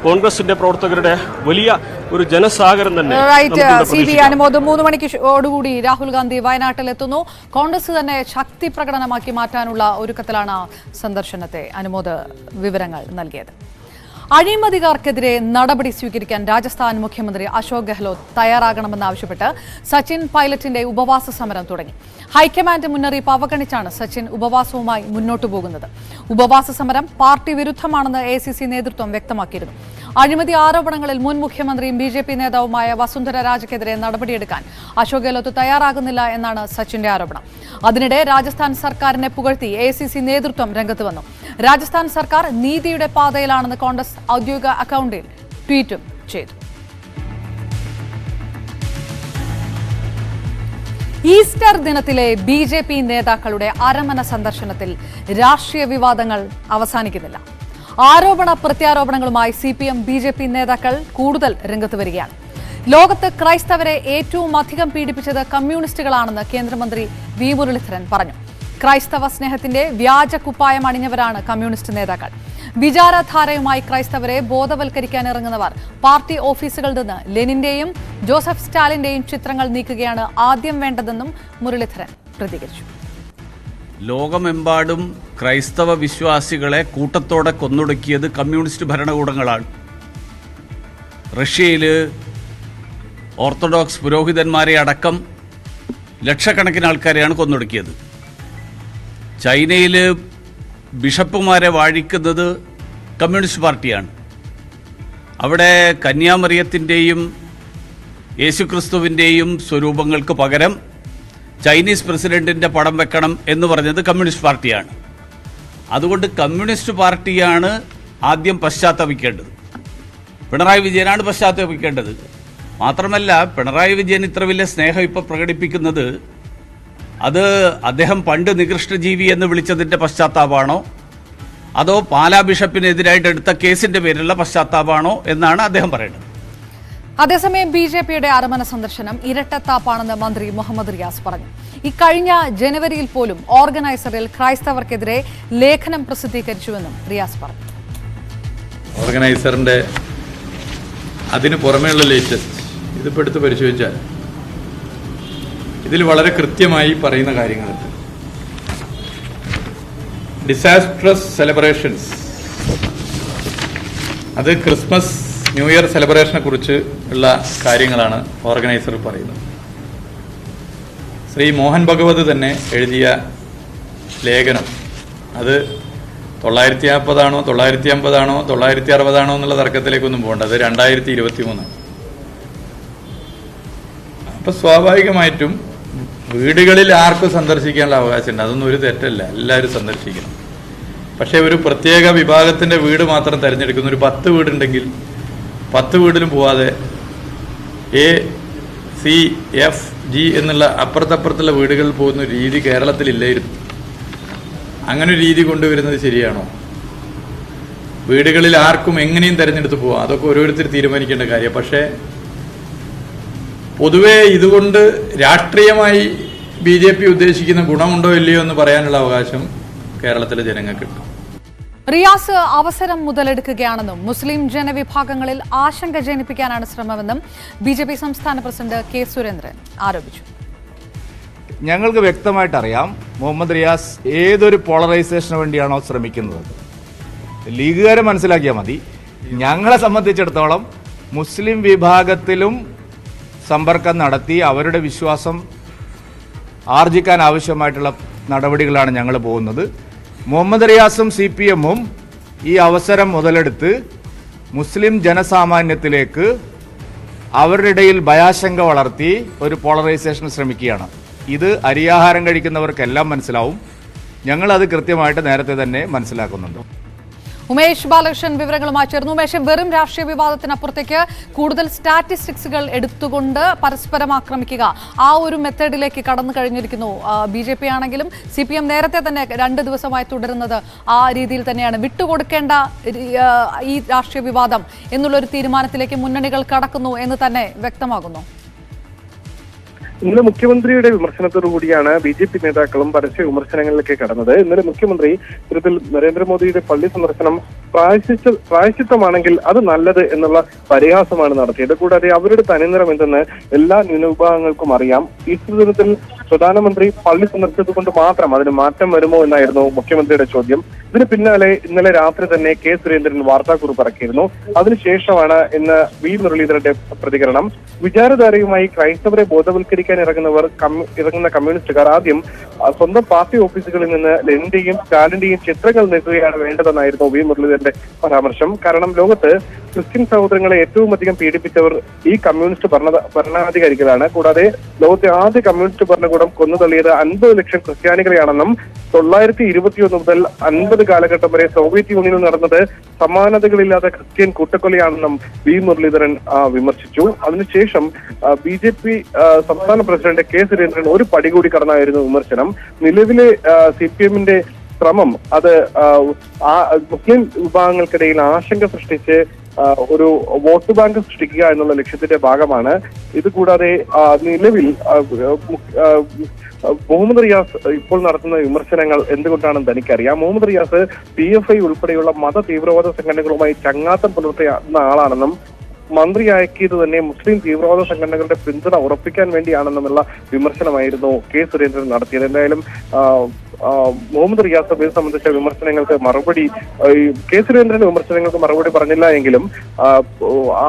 കോൺഗ്രസിന്റെ പ്രവർത്തകരുടെ വലിയ ഒരു ജനസാഗരം തന്നെ. അനുമോദ് 3 മണിക്കോടുകൂടി രാഹുൽ ഗാന്ധി വയനാട്ടിലെത്തുന്നു. കോൺഗ്രസ് തന്നെ ശക്തി പ്രകടനമാക്കി മാറ്റാനുള്ള ഒരുക്കത്തിലാണ് സന്ദർശനത്തെ അനുമോദ് വിവരങ്ങൾ നൽകിയത്. അഴിമതിക്കാർക്കെതിരെ നടപടി സ്വീകരിക്കാൻ രാജസ്ഥാൻ മുഖ്യമന്ത്രി അശോക് ഗെഹ്ലോട്ട് തയ്യാറാകണമെന്നാവശ്യപ്പെട്ട് സച്ചിൻ പൈലറ്റിന്റെ ഉപവാസ സമരം തുടങ്ങി. ഹൈക്കമാൻഡ് മുന്നറിയിപ്പ് അവഗണിച്ചാണ് സച്ചിൻ ഉപവാസവുമായി മുന്നോട്ടു പോകുന്നത്. ഉപവാസ സമരം പാർട്ടി വിരുദ്ധമാണെന്ന് ACC നേതൃത്വം വ്യക്തമാക്കിയിരുന്നു. അഴിമതി ആരോപണങ്ങളിൽ മുൻ മുഖ്യമന്ത്രിയും BJP നേതാവുമായ വസുന്ധര രാജയ്ക്കെതിരെ നടപടിയെടുക്കാൻ അശോക് ഗെഹ്ലോട്ട് തയ്യാറാകുന്നില്ല എന്നാണ് സച്ചിന്റെ ആരോപണം. അതിനിടെ രാജസ്ഥാൻ സർക്കാരിനെ പുകഴ്ത്തി ACC നേതൃത്വം രംഗത്ത് വന്നു. രാജസ്ഥാൻ സർക്കാർ നീതിയുടെ പാതയിലാണെന്ന് കോൺഗ്രസ് ഔദ്യോഗിക അക്കൗണ്ടിൽ ട്വീറ്റും ചെയ്തു. ഈസ്റ്റർ ദിനത്തിലെ BJP നേതാക്കളുടെ അരമന സന്ദർശനത്തിൽ രാഷ്ട്രീയ വിവാദങ്ങൾ അവസാനിക്കുന്നില്ല. ആരോപണ പ്രത്യാരോപണങ്ങളുമായി CPM BJP നേതാക്കൾ കൂടുതൽ രംഗത്ത് വരികയാണ്. ലോകത്ത് ക്രൈസ്തവരെ ഏറ്റവും അധികം പീഡിപ്പിച്ചത് കമ്മ്യൂണിസ്റ്റുകളാണെന്ന് കേന്ദ്രമന്ത്രി വി മുരളീധരൻ പറഞ്ഞു. ക്രൈസ്തവ സ്നേഹത്തിന്റെ വ്യാജ കുപ്പായം അണിഞ്ഞവരാണ് കമ്മ്യൂണിസ്റ്റ് നേതാക്കൾ. വിചാരധാരയുമായി ക്രൈസ്തവരെ ബോധവൽക്കരിക്കാൻ ഇറങ്ങുന്നവർ പാർട്ടി ഓഫീസുകളിൽ നിന്ന് ലെനിന്റെയും ജോസഫ് സ്റ്റാലിന്റെയും ചിത്രങ്ങൾ നീക്കുകയാണ് ആദ്യം വേണ്ടതെന്നും മുരളീധരൻ പ്രതികരിച്ചു. ലോകമെമ്പാടും ക്രൈസ്തവ വിശ്വാസികളെ കൂട്ടത്തോടെ കൊന്നൊടുക്കിയത് കമ്മ്യൂണിസ്റ്റ് ഭരണകൂടങ്ങളാണ്. റഷ്യയിൽ ഓർത്തഡോക്സ് പുരോഹിതന്മാരെ അടക്കം ലക്ഷക്കണക്കിന് ആൾക്കാരെയാണ് കൊന്നൊടുക്കിയത്. ചൈനയിൽ ബിഷപ്പുമാരെ വാഴിക്കുന്നത് കമ്മ്യൂണിസ്റ്റ് പാർട്ടിയാണ്. അവിടെ കന്യാമറിയത്തിൻ്റെയും യേശുക്രിസ്തുവിൻ്റെയും സ്വരൂപങ്ങൾക്ക് പകരം ചൈനീസ് പ്രസിഡന്റിൻ്റെ പടം വെക്കണം എന്ന് പറഞ്ഞത് കമ്മ്യൂണിസ്റ്റ് പാർട്ടിയാണ്. അതുകൊണ്ട് കമ്മ്യൂണിസ്റ്റ് പാർട്ടിയാണ് ആദ്യം പശ്ചാത്തപിക്കേണ്ടത്. പിണറായി വിജയനാണ് പശ്ചാത്തപിക്കേണ്ടത്. മാത്രമല്ല, പിണറായി വിജയൻ ഇത്ര വലിയ സ്നേഹം ഇപ്പോൾ പ്രകടിപ്പിക്കുന്നത് അത് അദ്ദേഹം പണ്ട് നികൃഷ്ടജീവി എന്ന് വിളിച്ചതിൻ്റെ പശ്ചാത്താപമാണോ അതോ പാലാ ബിഷപ്പിനെതിരായിട്ട് എടുത്ത കേസിന്റെ പേരിലുള്ള പശ്ചാത്താപമാണോ എന്നാണ് അദ്ദേഹം പറയുന്നത്. അതേസമയം BJPയുടെ അരമന സന്ദർശനം ഇരട്ടത്താപ്പാണെന്ന് മന്ത്രി മുഹമ്മദ് റിയാസ് പറഞ്ഞു. ഇക്കഴിഞ്ഞ ജനുവരിയിൽ പോലും ഓർഗനൈസറിൽ ക്രൈസ്തവർക്കെതിരെ ലേഖനം പ്രസിദ്ധീകരിച്ചുവെന്നും റിയാസ് പറഞ്ഞു. ഓർഗനൈസറിന്റെ അതിന് പുറമേയുള്ള ലേറ്റസ്റ്റ് ഇതിപ്പോൾ എടുത്ത് പരിശോധിച്ചാൽ ഇതിൽ വളരെ കൃത്യമായി പറയുന്ന കാര്യങ്ങളുണ്ട്. ഡിസാസ്ട്രസ് സെലിബ്രേഷൻസ്, അത് ക്രിസ്മസ് ന്യൂ ഇയർ സെലിബ്രേഷനെ കുറിച്ച് ഉള്ള കാര്യങ്ങളാണ് ഓർഗനൈസർ പറയുന്നത്. ശ്രീ മോഹൻ ഭഗവത് തന്നെ എഴുതിയ ലേഖനം അത് 940 ആണോ 950 ആണോ 960 ആണോ എന്നുള്ള തർക്കത്തിലേക്കൊന്നും പോകണ്ട, അത് 2023. അപ്പം സ്വാഭാവികമായിട്ടും വീടുകളിൽ ആർക്കും സന്ദർശിക്കാനുള്ള അവകാശമുണ്ട്, അതൊന്നും ഒരു തെറ്റല്ല, എല്ലാവരും സന്ദർശിക്കണം. പക്ഷേ ഒരു പ്രത്യേക വിഭാഗത്തിൻ്റെ വീട് മാത്രം തിരഞ്ഞെടുക്കുന്ന ഒരു 10 വീടുണ്ടെങ്കിൽ 10 വീടിലും പോവാതെ A, C, F, G എന്നുള്ള അപ്പുറത്തപ്പുറത്തുള്ള വീടുകളിൽ പോകുന്ന രീതി കേരളത്തിലില്ലായിരുന്നു. അങ്ങനെ ഒരു രീതി കൊണ്ടുവരുന്നത് ശരിയാണോ? വീടുകളിൽ ആർക്കും എങ്ങനെയും തിരഞ്ഞെടുത്ത് പോവാം, അതൊക്കെ ഓരോരുത്തർ തീരുമാനിക്കേണ്ട കാര്യം. പക്ഷേ പൊതുവെ ഇതുകൊണ്ട് രാഷ്ട്രീയമായി BJP ഉദ്ദേശിക്കുന്ന ഗുണമുണ്ടോ ഇല്ലയോ എന്ന് പറയാനുള്ള അവകാശം കേരളത്തിലെ ജനങ്ങൾക്കുണ്ട്. റിയാസ് അവസരം മുതലെടുക്കുകയാണെന്നും മുസ്ലിം ജനവിഭാഗങ്ങളിൽ ആശങ്ക ജനിപ്പിക്കാനാണ് ശ്രമമെന്നും BJP സംസ്ഥാന പ്രസിഡന്റ് K. സുരേന്ദ്രൻ ആരോപിച്ചു. ഞങ്ങൾക്ക് വ്യക്തമായിട്ടറിയാം മുഹമ്മദ് റിയാസ് ഏതൊരു പോളറൈസേഷന് വേണ്ടിയാണോ ശ്രമിക്കുന്നത്. ലീഗുകാരെ മനസ്സിലാക്കിയാൽ മതി. ഞങ്ങളെ സംബന്ധിച്ചിടത്തോളം മുസ്ലിം വിഭാഗത്തിലും സമ്പർക്കം നടത്തി അവരുടെ വിശ്വാസം ആർജിക്കാൻ ആവശ്യമായിട്ടുള്ള നടപടികളാണ് ഞങ്ങൾ പോകുന്നത്. മുഹമ്മദ് റിയാസും CPM-ഉം ഈ അവസരം മുതലെടുത്ത് മുസ്ലിം ജനസാമാന്യത്തിലേക്ക് അവരുടെ ഇടയിൽ ഭയാശങ്ക വളർത്തി ഒരു പോളറൈസേഷൻ ശ്രമിക്കുകയാണ്. ഇത് അരിയാഹാരം കഴിക്കുന്നവർക്കെല്ലാം മനസ്സിലാവും. ഞങ്ങളത് കൃത്യമായിട്ട് നേരത്തെ തന്നെ മനസ്സിലാക്കുന്നുണ്ട്. ഉമേഷ് ബാലകൃഷ്ണൻ വിവരങ്ങളുമായി ചേർന്നു. ഉമേഷ്, വെറും രാഷ്ട്രീയ വിവാദത്തിനപ്പുറത്തേക്ക് കൂടുതൽ സ്റ്റാറ്റിസ്റ്റിക്സുകൾ എടുത്തുകൊണ്ട് പരസ്പരം ആക്രമിക്കുക, ആ ഒരു മെത്തേഡിലേക്ക് കടന്നു കഴിഞ്ഞിരിക്കുന്നു BJP ആണെങ്കിലും. CPM നേരത്തെ തന്നെ 2 ദിവസമായി തുടരുന്നത് ആ രീതിയിൽ തന്നെയാണ്. വിട്ടുകൊടുക്കേണ്ട ഈ രാഷ്ട്രീയ വിവാദം എന്നുള്ളൊരു തീരുമാനത്തിലേക്ക് മുന്നണികൾ കടക്കുന്നു എന്ന് തന്നെ വ്യക്തമാകുന്നു. ഇന്നലെ മുഖ്യമന്ത്രിയുടെ വിമർശനത്തോടുകൂടിയാണ് BJP നേതാക്കളും പരസ്യ വിമർശനങ്ങളിലേക്ക് കടന്നത്. ഇന്നലെ മുഖ്യമന്ത്രി ഇത്തരത്തിൽ നരേന്ദ്രമോദിയുടെ പള്ളി സന്ദർശനം പ്രായശ്ചിത്തമാണെങ്കിൽ അത് നല്ലത് എന്നുള്ള പരിഹാസമാണ് നടത്തിയത്. കൂടാതെ അവരുടെ തനിനിറം എന്തെന്ന് എല്ലാ ന്യൂനവിഭാഗങ്ങൾക്കും അറിയാം. ഈസ്റ്റർ ദിനത്തിൽ പ്രധാനമന്ത്രി പള്ളി സന്ദർശിച്ചത് കൊണ്ട് മാത്രം അതിന് മാറ്റം വരുമോ എന്നായിരുന്നു മുഖ്യമന്ത്രിയുടെ ചോദ്യം. ഇതിന് പിന്നാലെ ഇന്നലെ രാത്രി തന്നെ K. സുരേന്ദ്രൻ വാർത്താക്കുറിപ്പ് ഇറക്കിയിരുന്നു. അതിനുശേഷമാണ് ഇന്ന് വി മുരളീധരന്റെ പ്രതികരണം. വിചാരധാരയുമായി ക്രൈസ്തവരെ ബോധവൽക്കരിക്കാൻ ഇറങ്ങുന്ന കമ്മ്യൂണിസ്റ്റുകാർ ആദ്യം സ്വന്തം പാർട്ടി ഓഫീസുകളിൽ നിന്ന് ലെനിന്റെയും സ്റ്റാലിന്റെയും ചിത്രങ്ങൾ നീക്കുകയാണ് വേണ്ടതെന്നായിരുന്നു വി മുരളീധരന്റെ പരാമർശം. കാരണം ലോകത്ത് ക്രിസ്ത്യൻ സഹോദരങ്ങളെ ഏറ്റവും അധികം പീഡിപ്പിച്ചവർ ഈ കമ്മ്യൂണിസ്റ്റ് ഭരണാധികാരികളാണ്. കൂടാതെ ലോകത്തെ ആദ്യ കമ്മ്യൂണിസ്റ്റ് ഭരണകൂടം കൊന്നുതള്ളിയത് 50 ലക്ഷം ക്രിസ്ത്യാനികളെയാണെന്നും 921 മുതൽ 50 കാലഘട്ടം വരെ സോവിയറ്റ് യൂണിയനിൽ നടന്നത് സമാനതകളില്ലാത്ത ക്രിസ്ത്യൻ കൂട്ടക്കൊലയാണെന്നും വി മുരളീധരൻ വിമർശിച്ചു. അതിനുശേഷം BJP സംസ്ഥാന പ്രസിഡന്റ് K. സുരേന്ദ്രൻ ഒരു പടി കൂടി കടന്നായിരുന്നു വിമർശനം. നിലവിലെ CPM-ന്റെ ശ്രമം അത് മുസ്ലിം വിഭാഗങ്ങൾക്കിടയിൽ ആശങ്ക സൃഷ്ടിച്ച് ഒരു വോട്ട് ബാങ്ക് സൃഷ്ടിക്കുക എന്നുള്ള ലക്ഷ്യത്തിന്റെ ഭാഗമാണ്. ഇത് കൂടാതെ നിലവിൽ മുഹമ്മദ് റിയാസ് ഇപ്പോൾ നടത്തുന്ന വിമർശനങ്ങൾ എന്തുകൊണ്ടാണെന്ന് തനിക്കറിയാം. മുഹമ്മദ് റിയാസ് PFI ഉൾപ്പെടെയുള്ള മത തീവ്രവാദ സംഘടനകളുമായി ചങ്ങാത്തം പുലർത്തുന്ന ആളാണെന്നും മന്ത്രിയാക്കിയത് തന്നെ മുസ്ലിം തീവ്രവാദ സംഘടനകളുടെ പിന്തുണ ഉറപ്പിക്കാൻ വേണ്ടിയാണെന്നുമുള്ള വിമർശനമായിരുന്നു കെ സുരേന്ദ്രൻ നടത്തിയത്. എന്തായാലും മുഹമ്മദ് റിയാസ് ഇത് സംബന്ധിച്ച വിമർശനങ്ങൾക്ക് മറുപടി, കെ സുരേന്ദ്രന്റെ വിമർശനങ്ങൾക്ക് മറുപടി പറഞ്ഞില്ല എങ്കിലും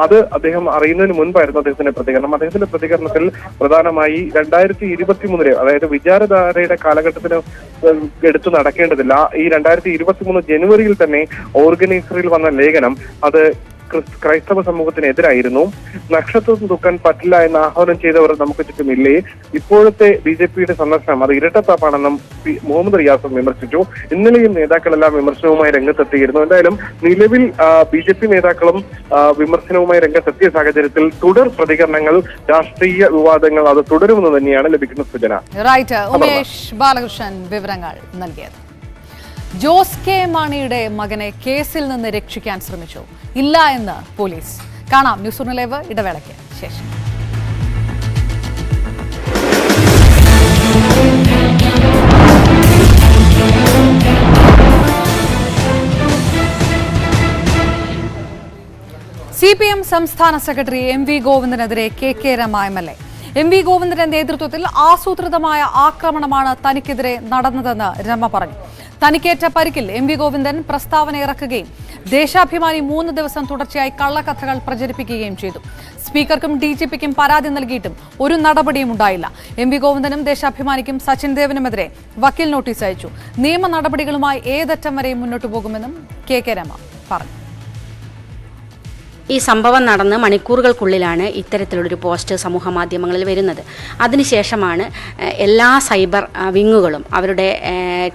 അത് അദ്ദേഹം അറിയുന്നതിന് മുൻപായിരുന്നു അദ്ദേഹത്തിന്റെ പ്രതികരണം. അദ്ദേഹത്തിന്റെ പ്രതികരണത്തിൽ പ്രധാനമായി 2023 അതായത് വിചാരധാരയുടെ കാലഘട്ടത്തിന് എടുത്തു നടക്കേണ്ടതില്ല, ഈ 2023 ജനുവരിയിൽ തന്നെ ഓർഗനൈസറിൽ വന്ന ലേഖനം അത് ക്രൈസ്തവ സമൂഹത്തിനെതിരായിരുന്നു. നക്ഷത്രം തൂക്കാൻ പറ്റില്ല എന്ന് ആഹ്വാനം ചെയ്തവർ നമുക്ക് ചുറ്റുമില്ലേ? ഇപ്പോഴത്തെ BJPയുടെ സന്ദർശനം അത് ഇരട്ടത്താപ്പാണെന്നും മുഹമ്മദ് റിയാസും വിമർശിച്ചു. ഇന്നലെയും നേതാക്കളെല്ലാം വിമർശനവുമായി രംഗത്തെത്തിയിരുന്നു. എന്തായാലും നിലവിൽ BJP നേതാക്കളും വിമർശനവുമായി രംഗത്തെത്തിയ സാഹചര്യത്തിൽ തുടർ പ്രതികരണങ്ങൾ, രാഷ്ട്രീയ വിവാദങ്ങൾ അത് തുടരുമെന്ന് തന്നെയാണ് ലഭിക്കുന്ന സൂചന. റൈറ്റ്, ഉമേഷ് ബാലകൃഷ്ണൻ വിവരങ്ങൾ നൽകിയത്. ജോസ് കെ മാണിയുടെ മകനെ കേസിൽ നിന്ന് രക്ഷിക്കാൻ ശ്രമിച്ചു, ഇല്ല എന്ന് പോലീസ്. കാണാം ന്യൂസ് ലൈവ് ഇടവേളയ്ക്ക് ശേഷം. CPM സംസ്ഥാന secretary MV ഗോവിന്ദനെതിരെ KK Rama MLA. MV ഗോവിന്ദന്റെ നേതൃത്വത്തിൽ ആസൂത്രിതമായ ആക്രമണമാണ് തനിക്കെതിരെ നടന്നതെന്ന് രമ പറഞ്ഞു. തനിക്കേറ്റ പരിക്കിൽ MV ഗോവിന്ദൻ പ്രസ്താവന ഇറക്കുകയും ദേശാഭിമാനി 3 ദിവസം തുടർച്ചയായി കള്ളക്കഥകൾ പ്രചരിപ്പിക്കുകയും ചെയ്തു. സ്പീക്കർക്കും DGPക്കും പരാതി നൽകിയിട്ടും ഒരു നടപടിയും ഉണ്ടായില്ല. MV ഗോവിന്ദനും ദേശാഭിമാനിക്കും സച്ചിൻ ദേവിനുമെതിരെ വക്കീൽ നോട്ടീസ് അയച്ചു. നിയമ നടപടികളുമായി ഏതറ്റം വരെയും മുന്നോട്ടു പോകുമെന്നും KK രമ പറഞ്ഞു. ഈ സംഭവം നടന്ന് മണിക്കൂറുകൾക്കുള്ളിലാണ് ഇത്തരത്തിലുള്ളൊരു പോസ്റ്റ് സമൂഹ മാധ്യമങ്ങളിൽ വരുന്നത്. അതിനുശേഷമാണ് എല്ലാ സൈബർ വിങ്ങുകളും അവരുടെ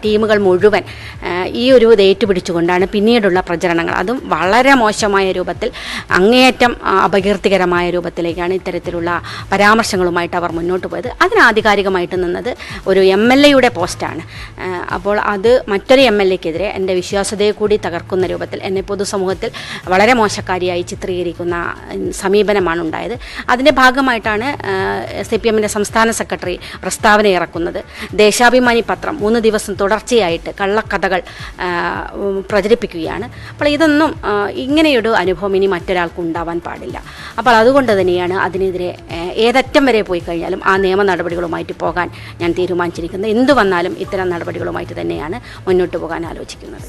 ടീമുകൾ മുഴുവൻ ഈ ഒരു ഏറ്റുപിടിച്ചുകൊണ്ടാണ് പിന്നീടുള്ള പ്രചരണങ്ങൾ, അതും വളരെ മോശമായ രൂപത്തിൽ, അങ്ങേയറ്റം അപകീർത്തികരമായ രൂപത്തിലേക്കാണ് ഇത്തരത്തിലുള്ള പരാമർശങ്ങളുമായിട്ട് അവർ മുന്നോട്ട് പോയത്. അതിനാധികാരികമായിട്ട് നിന്നത് ഒരു MLAയുടെ പോസ്റ്റാണ്. അപ്പോൾ അത് മറ്റൊരു MLAക്കെതിരെ എൻ്റെ വിശ്വാസ്യതയെ കൂടി തകർക്കുന്ന രൂപത്തിൽ, എന്നെ പൊതുസമൂഹത്തിൽ വളരെ മോശക്കാരിയായി ചിത്രീകരിക്കുന്ന സമീപനമാണ് ഉണ്ടായത്. അതിൻ്റെ ഭാഗമായിട്ടാണ് CPMൻ്റെ സംസ്ഥാന സെക്രട്ടറി പ്രസ്താവന ഇറക്കുന്നത്. ദേശാഭിമാനി പത്രം 3 ദിവസം തുടർച്ചയായിട്ട് കള്ളക്കഥകൾ പ്രചരിപ്പിക്കുകയാണ്. അപ്പോൾ ഇതൊന്നും, ഇങ്ങനെയൊരു അനുഭവം ഇനി മറ്റൊരാൾക്കും ഉണ്ടാവാൻ പാടില്ല. അപ്പോൾ അതുകൊണ്ട് തന്നെയാണ് അതിനെതിരെ ഏതറ്റം വരെ പോയി കഴിഞ്ഞാലും ആ നിയമ നടപടികളുമായിട്ട് പോകാൻ ഞാൻ തീരുമാനിച്ചിരിക്കുന്നത്. എന്തു വന്നാലും ഇത്തരം നടപടികളുമായിട്ട് തന്നെയാണ് മുന്നോട്ട് പോകാൻ ആലോചിക്കുന്നത്.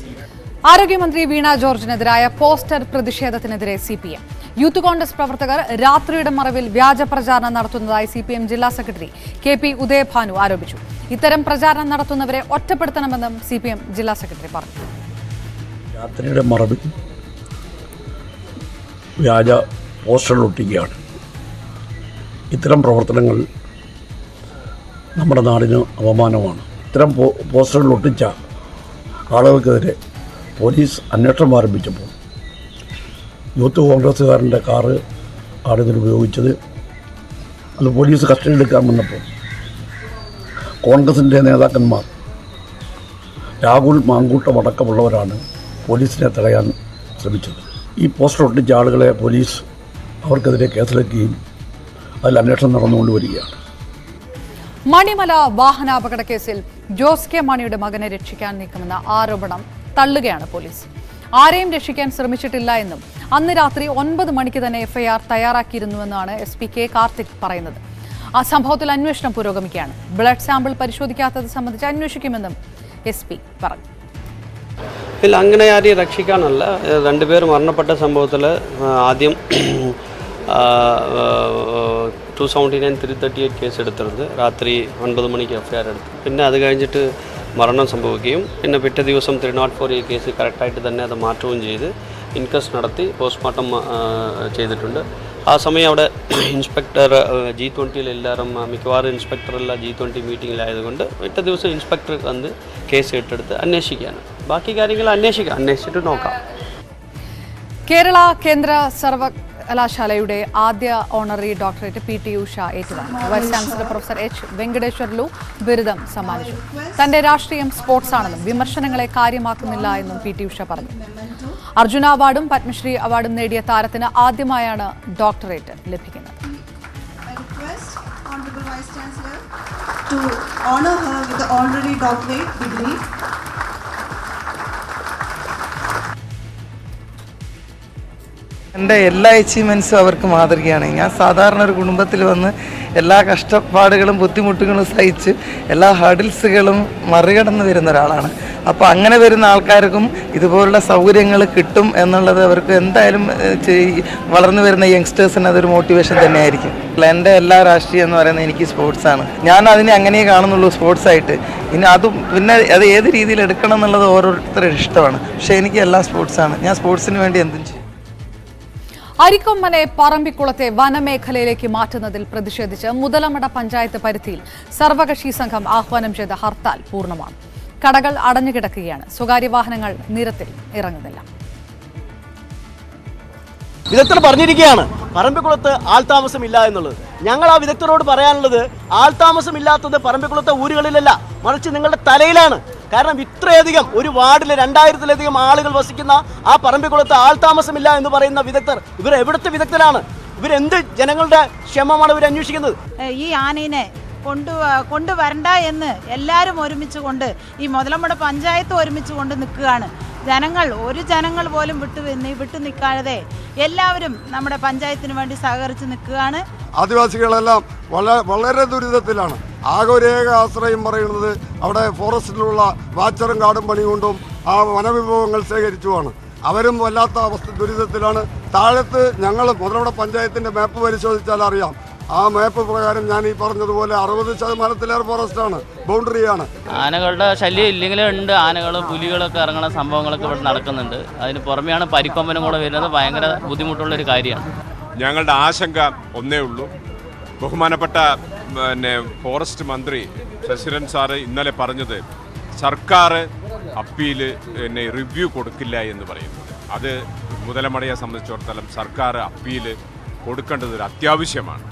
ആരോഗ്യമന്ത്രി വീണ ജോർജിനെതിരായ പോസ്റ്റർ പ്രതിഷേധത്തിനെതിരെ CPM. യൂത്ത് കോൺഗ്രസ് പ്രവർത്തകർ രാത്രിയുടെ മറവിൽ വ്യാജ പ്രചാരണം നടത്തുന്നതായി CPM ജില്ലാ സെക്രട്ടറി KP ഉദയഭാനു ആരോപിച്ചു. ഇത്തരം പ്രചാരണം നടത്തുന്നവരെ ഒറ്റപ്പെടുത്തണമെന്നും CPM ജില്ലാ സെക്രട്ടറി പറഞ്ഞു. രാത്രിയുടെ മറവിൽ വ്യാജ പോസ്റ്ററുകൾ ഒട്ടിക്കുകയാണ്. ഇത്തരം പ്രവർത്തനങ്ങൾ നമ്മുടെ നാടിന് അപമാനമാണ്. ഇത്തരം പോസ്റ്ററുകൾ ഒട്ടിച്ച ആളുകൾക്കെതിരെ പോലീസ് അന്വേഷണം ആരംഭിച്ചപ്പോൾ യൂത്ത് കോൺഗ്രസ്സുകാരൻ്റെ കാറ് ആണ് ഇതിൽ ഉപയോഗിച്ചത്. അത് പോലീസ് കസ്റ്റഡിയിലെടുക്കാൻ വന്നപ്പോൾ കോൺഗ്രസിൻ്റെ നേതാക്കന്മാർ രാഹുൽ മാങ്കൂട്ടം അടക്കമുള്ളവരാണ് പോലീസിനെ തടയാൻ ശ്രമിച്ചത്. ഈ പോസ്റ്റർ ഒട്ടിച്ച ആളുകളെ പോലീസ് അവർക്കെതിരെ കേസെടുക്കുകയും അതിൽ അന്വേഷണം നടന്നുകൊണ്ടുവരികയാണ്. മണിമല വാഹനാപകട കേസിൽ ജോസ് കെ മാണിയുടെ മകനെ രക്ഷിക്കാൻ നീക്കുമെന്ന ആരോപണം തള്ളുകയാണ് പോലീസ്. ആരെയും രക്ഷിക്കാൻ ശ്രമിച്ചിട്ടില്ല എന്നും അന്ന് രാത്രി 9 മണിക്ക് തന്നെ FIR തയ്യാറാക്കിയിരുന്നുവെന്നാണ് SP K കാർത്തിക് പറയുന്നത്. ആ സംഭവത്തിൽ അന്വേഷണം പുരോഗമിക്കുകയാണ്. ബ്ലഡ് സാമ്പിൾ പരിശോധിക്കാത്തത് സംബന്ധിച്ച് അന്വേഷിക്കുമെന്നും SP പറഞ്ഞു. ഇല്ല, അങ്ങനെ ആരെയും രക്ഷിക്കാനല്ല. 2 പേർ മരണപ്പെട്ട സംഭവത്തിൽ ആദ്യം 279/338 കേസ് എടുത്തിരുന്നത് രാത്രി 9 മണിക്ക് FIR എടുത്തു. പിന്നെ അത് കഴിഞ്ഞിട്ട് മരണം സംഭവിക്കുകയും പിന്നെ പിറ്റേ ദിവസം 304 ഈ കേസ് കറക്റ്റായിട്ട് തന്നെ അത് മാറ്റുകയും ചെയ്ത് ഇൻക്വസ്റ്റ് നടത്തി പോസ്റ്റ്മോർട്ടം ചെയ്തിട്ടുണ്ട്. ആ സമയം അവിടെ ഇൻസ്പെക്ടർ G20 എല്ലാവരും മിക്കവാറും ഇൻസ്പെക്ടറെല്ലാം G20 മീറ്റിങ്ങിലായതുകൊണ്ട് പിറ്റേ ദിവസം ഇൻസ്പെക്ടർ വന്ന് കേസ് ഏറ്റെടുത്ത് അന്വേഷിക്കുകയാണ്. ബാക്കി കാര്യങ്ങൾ അന്വേഷിച്ചിട്ട് നോക്കാം. കേരള കേന്ദ്ര സർവകലാശാലയുടെ ആദ്യ ഓണററി ഡോക്ടറേറ്റ് PT ഉഷ ഏറ്റുവാങ്ങി. Vice chancellor professor H. Venkateswarlu ബിരുദം സമ്മാനിച്ചു. തന്റെ രാഷ്ട്രീയം സ്പോർട്സ് ആണെന്നും വിമർശനങ്ങളെ കാര്യമാക്കുന്നില്ല എന്നും PT ഉഷ പറഞ്ഞു. അർജുന അവാർഡും പത്മശ്രീ അവാർഡും നേടിയ താരത്തിന് ആദ്യമായാണ് ഡോക്ടറേറ്റ് ലഭിക്കുന്നത്. എൻ്റെ എല്ലാ അച്ചീവ്മെൻറ്റ്സും അവർക്ക് മാതൃകയാണ്. ഞാൻ സാധാരണ ഒരു കുടുംബത്തിൽ വന്ന് എല്ലാ കഷ്ടപ്പാടുകളും ബുദ്ധിമുട്ടുകളും സഹിച്ച് എല്ലാ ഹഡിൽസുകളും മറികടന്ന് വരുന്ന ഒരാളാണ്. അപ്പോൾ അങ്ങനെ വരുന്ന ആൾക്കാർക്കും ഇതുപോലുള്ള സൗകര്യങ്ങൾ കിട്ടും എന്നുള്ളത് അവർക്ക് എന്തായാലും വളർന്നു വരുന്ന യങ്സ്റ്റേഴ്സിന് അതൊരു മോട്ടിവേഷൻ തന്നെയായിരിക്കും. എൻ്റെ എല്ലാ രാഷ്ട്രീയം എന്ന് പറയുന്നത് എനിക്ക് സ്പോർട്സാണ്. ഞാൻ അതിനെ അങ്ങനെ കാണുന്നുള്ളൂ, സ്പോർട്സായിട്ട്. ഇനി അതും പിന്നെ അത് ഏത് രീതിയിൽ എടുക്കണം എന്നുള്ളത് ഓരോരുത്തരുടെ ഇഷ്ടമാണ്. പക്ഷേ എനിക്ക് എല്ലാം സ്പോർട്സാണ്. ഞാൻ സ്പോർട്സിന് വേണ്ടി എന്തും ചെയ്യും. അരിക്കൊമ്പനെ പറമ്പിക്കുളത്തെ വനമേഖലയിലേക്ക് മാറ്റുന്നതിൽ പ്രതിഷേധിച്ച് മുതലമട പഞ്ചായത്ത് പരിധിയിൽ സർവകക്ഷി സംഘം ആഹ്വാനം ചെയ്ത ഹർത്താൽ പൂർണ്ണമാണ്. കടകൾ അടഞ്ഞുകിടക്കുകയാണ്. സ്വകാര്യ വാഹനങ്ങൾ നിരത്തിൽ ഇറങ്ങുന്നില്ല. വിദഗ്ധർ പറഞ്ഞിരിക്കുകയാണ് പറമ്പിക്കുളത്ത് ആൾതാമസമില്ല എന്നുള്ളത്. ഞങ്ങൾ ആ വിദഗ്ധരോട് പറയാനുള്ളത് ആൾതാമസമില്ലാത്തത് പറമ്പിക്കുളത്തെ ഊരുകളിലല്ല, മറിച്ച് നിങ്ങളുടെ തലയിലാണ്. കാരണം ഇത്രയധികം ഒരു വാർഡിൽ 2000-ലധികം ആളുകൾ വസിക്കുന്ന ആ പറമ്പിക്കുളത്ത് ആൾതാമസമില്ല എന്ന് പറയുന്ന വിദഗ്ധർ ഇവർ എവിടുത്തെ വിദഗ്ധരാണ്? ഇവരെന്ത് ജനങ്ങളുടെ ക്ഷേമമാണ് ഇവർ അന്വേഷിക്കുന്നത്? ഈ ആനയെ കൊണ്ടുവരണ്ട എന്ന് എല്ലാവരും ഒരുമിച്ചുകൊണ്ട് ഈ മുതലമട പഞ്ചായത്ത് ഒരുമിച്ചുകൊണ്ട് നിൽക്കുകയാണ്. ജനങ്ങൾ പോലും വിട്ടു നിൽക്കാതെ എല്ലാവരും നമ്മുടെ പഞ്ചായത്തിന് വേണ്ടി സഹകരിച്ച് നിൽക്കുകയാണ്. ആദിവാസികളെല്ലാം വളരെ ദുരിതത്തിലാണ്. ആകെ ഒരു ഏക ആശ്രയം പറയുന്നത് അവിടെ ഫോറസ്റ്റിലുള്ള വാച്ചറും കാടും പണി കൊണ്ടും ആ വനവിഭവങ്ങൾ ശേഖരിച്ചുമാണ്. അവരും വല്ലാത്ത അവസ്ഥ ദുരിതത്തിലാണ്. താഴത്ത് ഞങ്ങൾ മുതലമട പഞ്ചായത്തിൻ്റെ മാപ്പ് പരിശോധിച്ചാൽ അറിയാം. ആ മാപ്പ് പ്രകാരം ഞാൻ ഈ പറഞ്ഞതുപോലെ 60% ഫോറസ്റ്റാണ്, ബൗണ്ടറിയാണ്. ആനകളുടെ ശല്യം ഇല്ലെങ്കിലും ഉണ്ട്. ആനകളും പുലികളൊക്കെ ഇറങ്ങുന്ന സംഭവങ്ങളൊക്കെ ഇവിടെ നടക്കുന്നുണ്ട്. അതിന് പുറമെയാണ് പരിക്കൊമ്പനും കൂടെ വരുന്നത്. ഭയങ്കര ബുദ്ധിമുട്ടുള്ളൊരു കാര്യമാണ്. ഞങ്ങളുടെ ആശങ്ക ഒന്നേ ഉള്ളൂ. ബഹുമാനപ്പെട്ട ഫോറസ്റ്റ് മന്ത്രി ശശിധരൻ സാറ് ഇന്നലെ പറഞ്ഞത് സർക്കാർ അപ്പീൽ റിവ്യൂ കൊടുക്കില്ല എന്ന് പറയുന്നത്. അത് മുതലമടയെ സംബന്ധിച്ചിടത്തോളം സർക്കാർ അപ്പീൽ കൊടുക്കേണ്ടത് ഒരു അത്യാവശ്യമാണ്.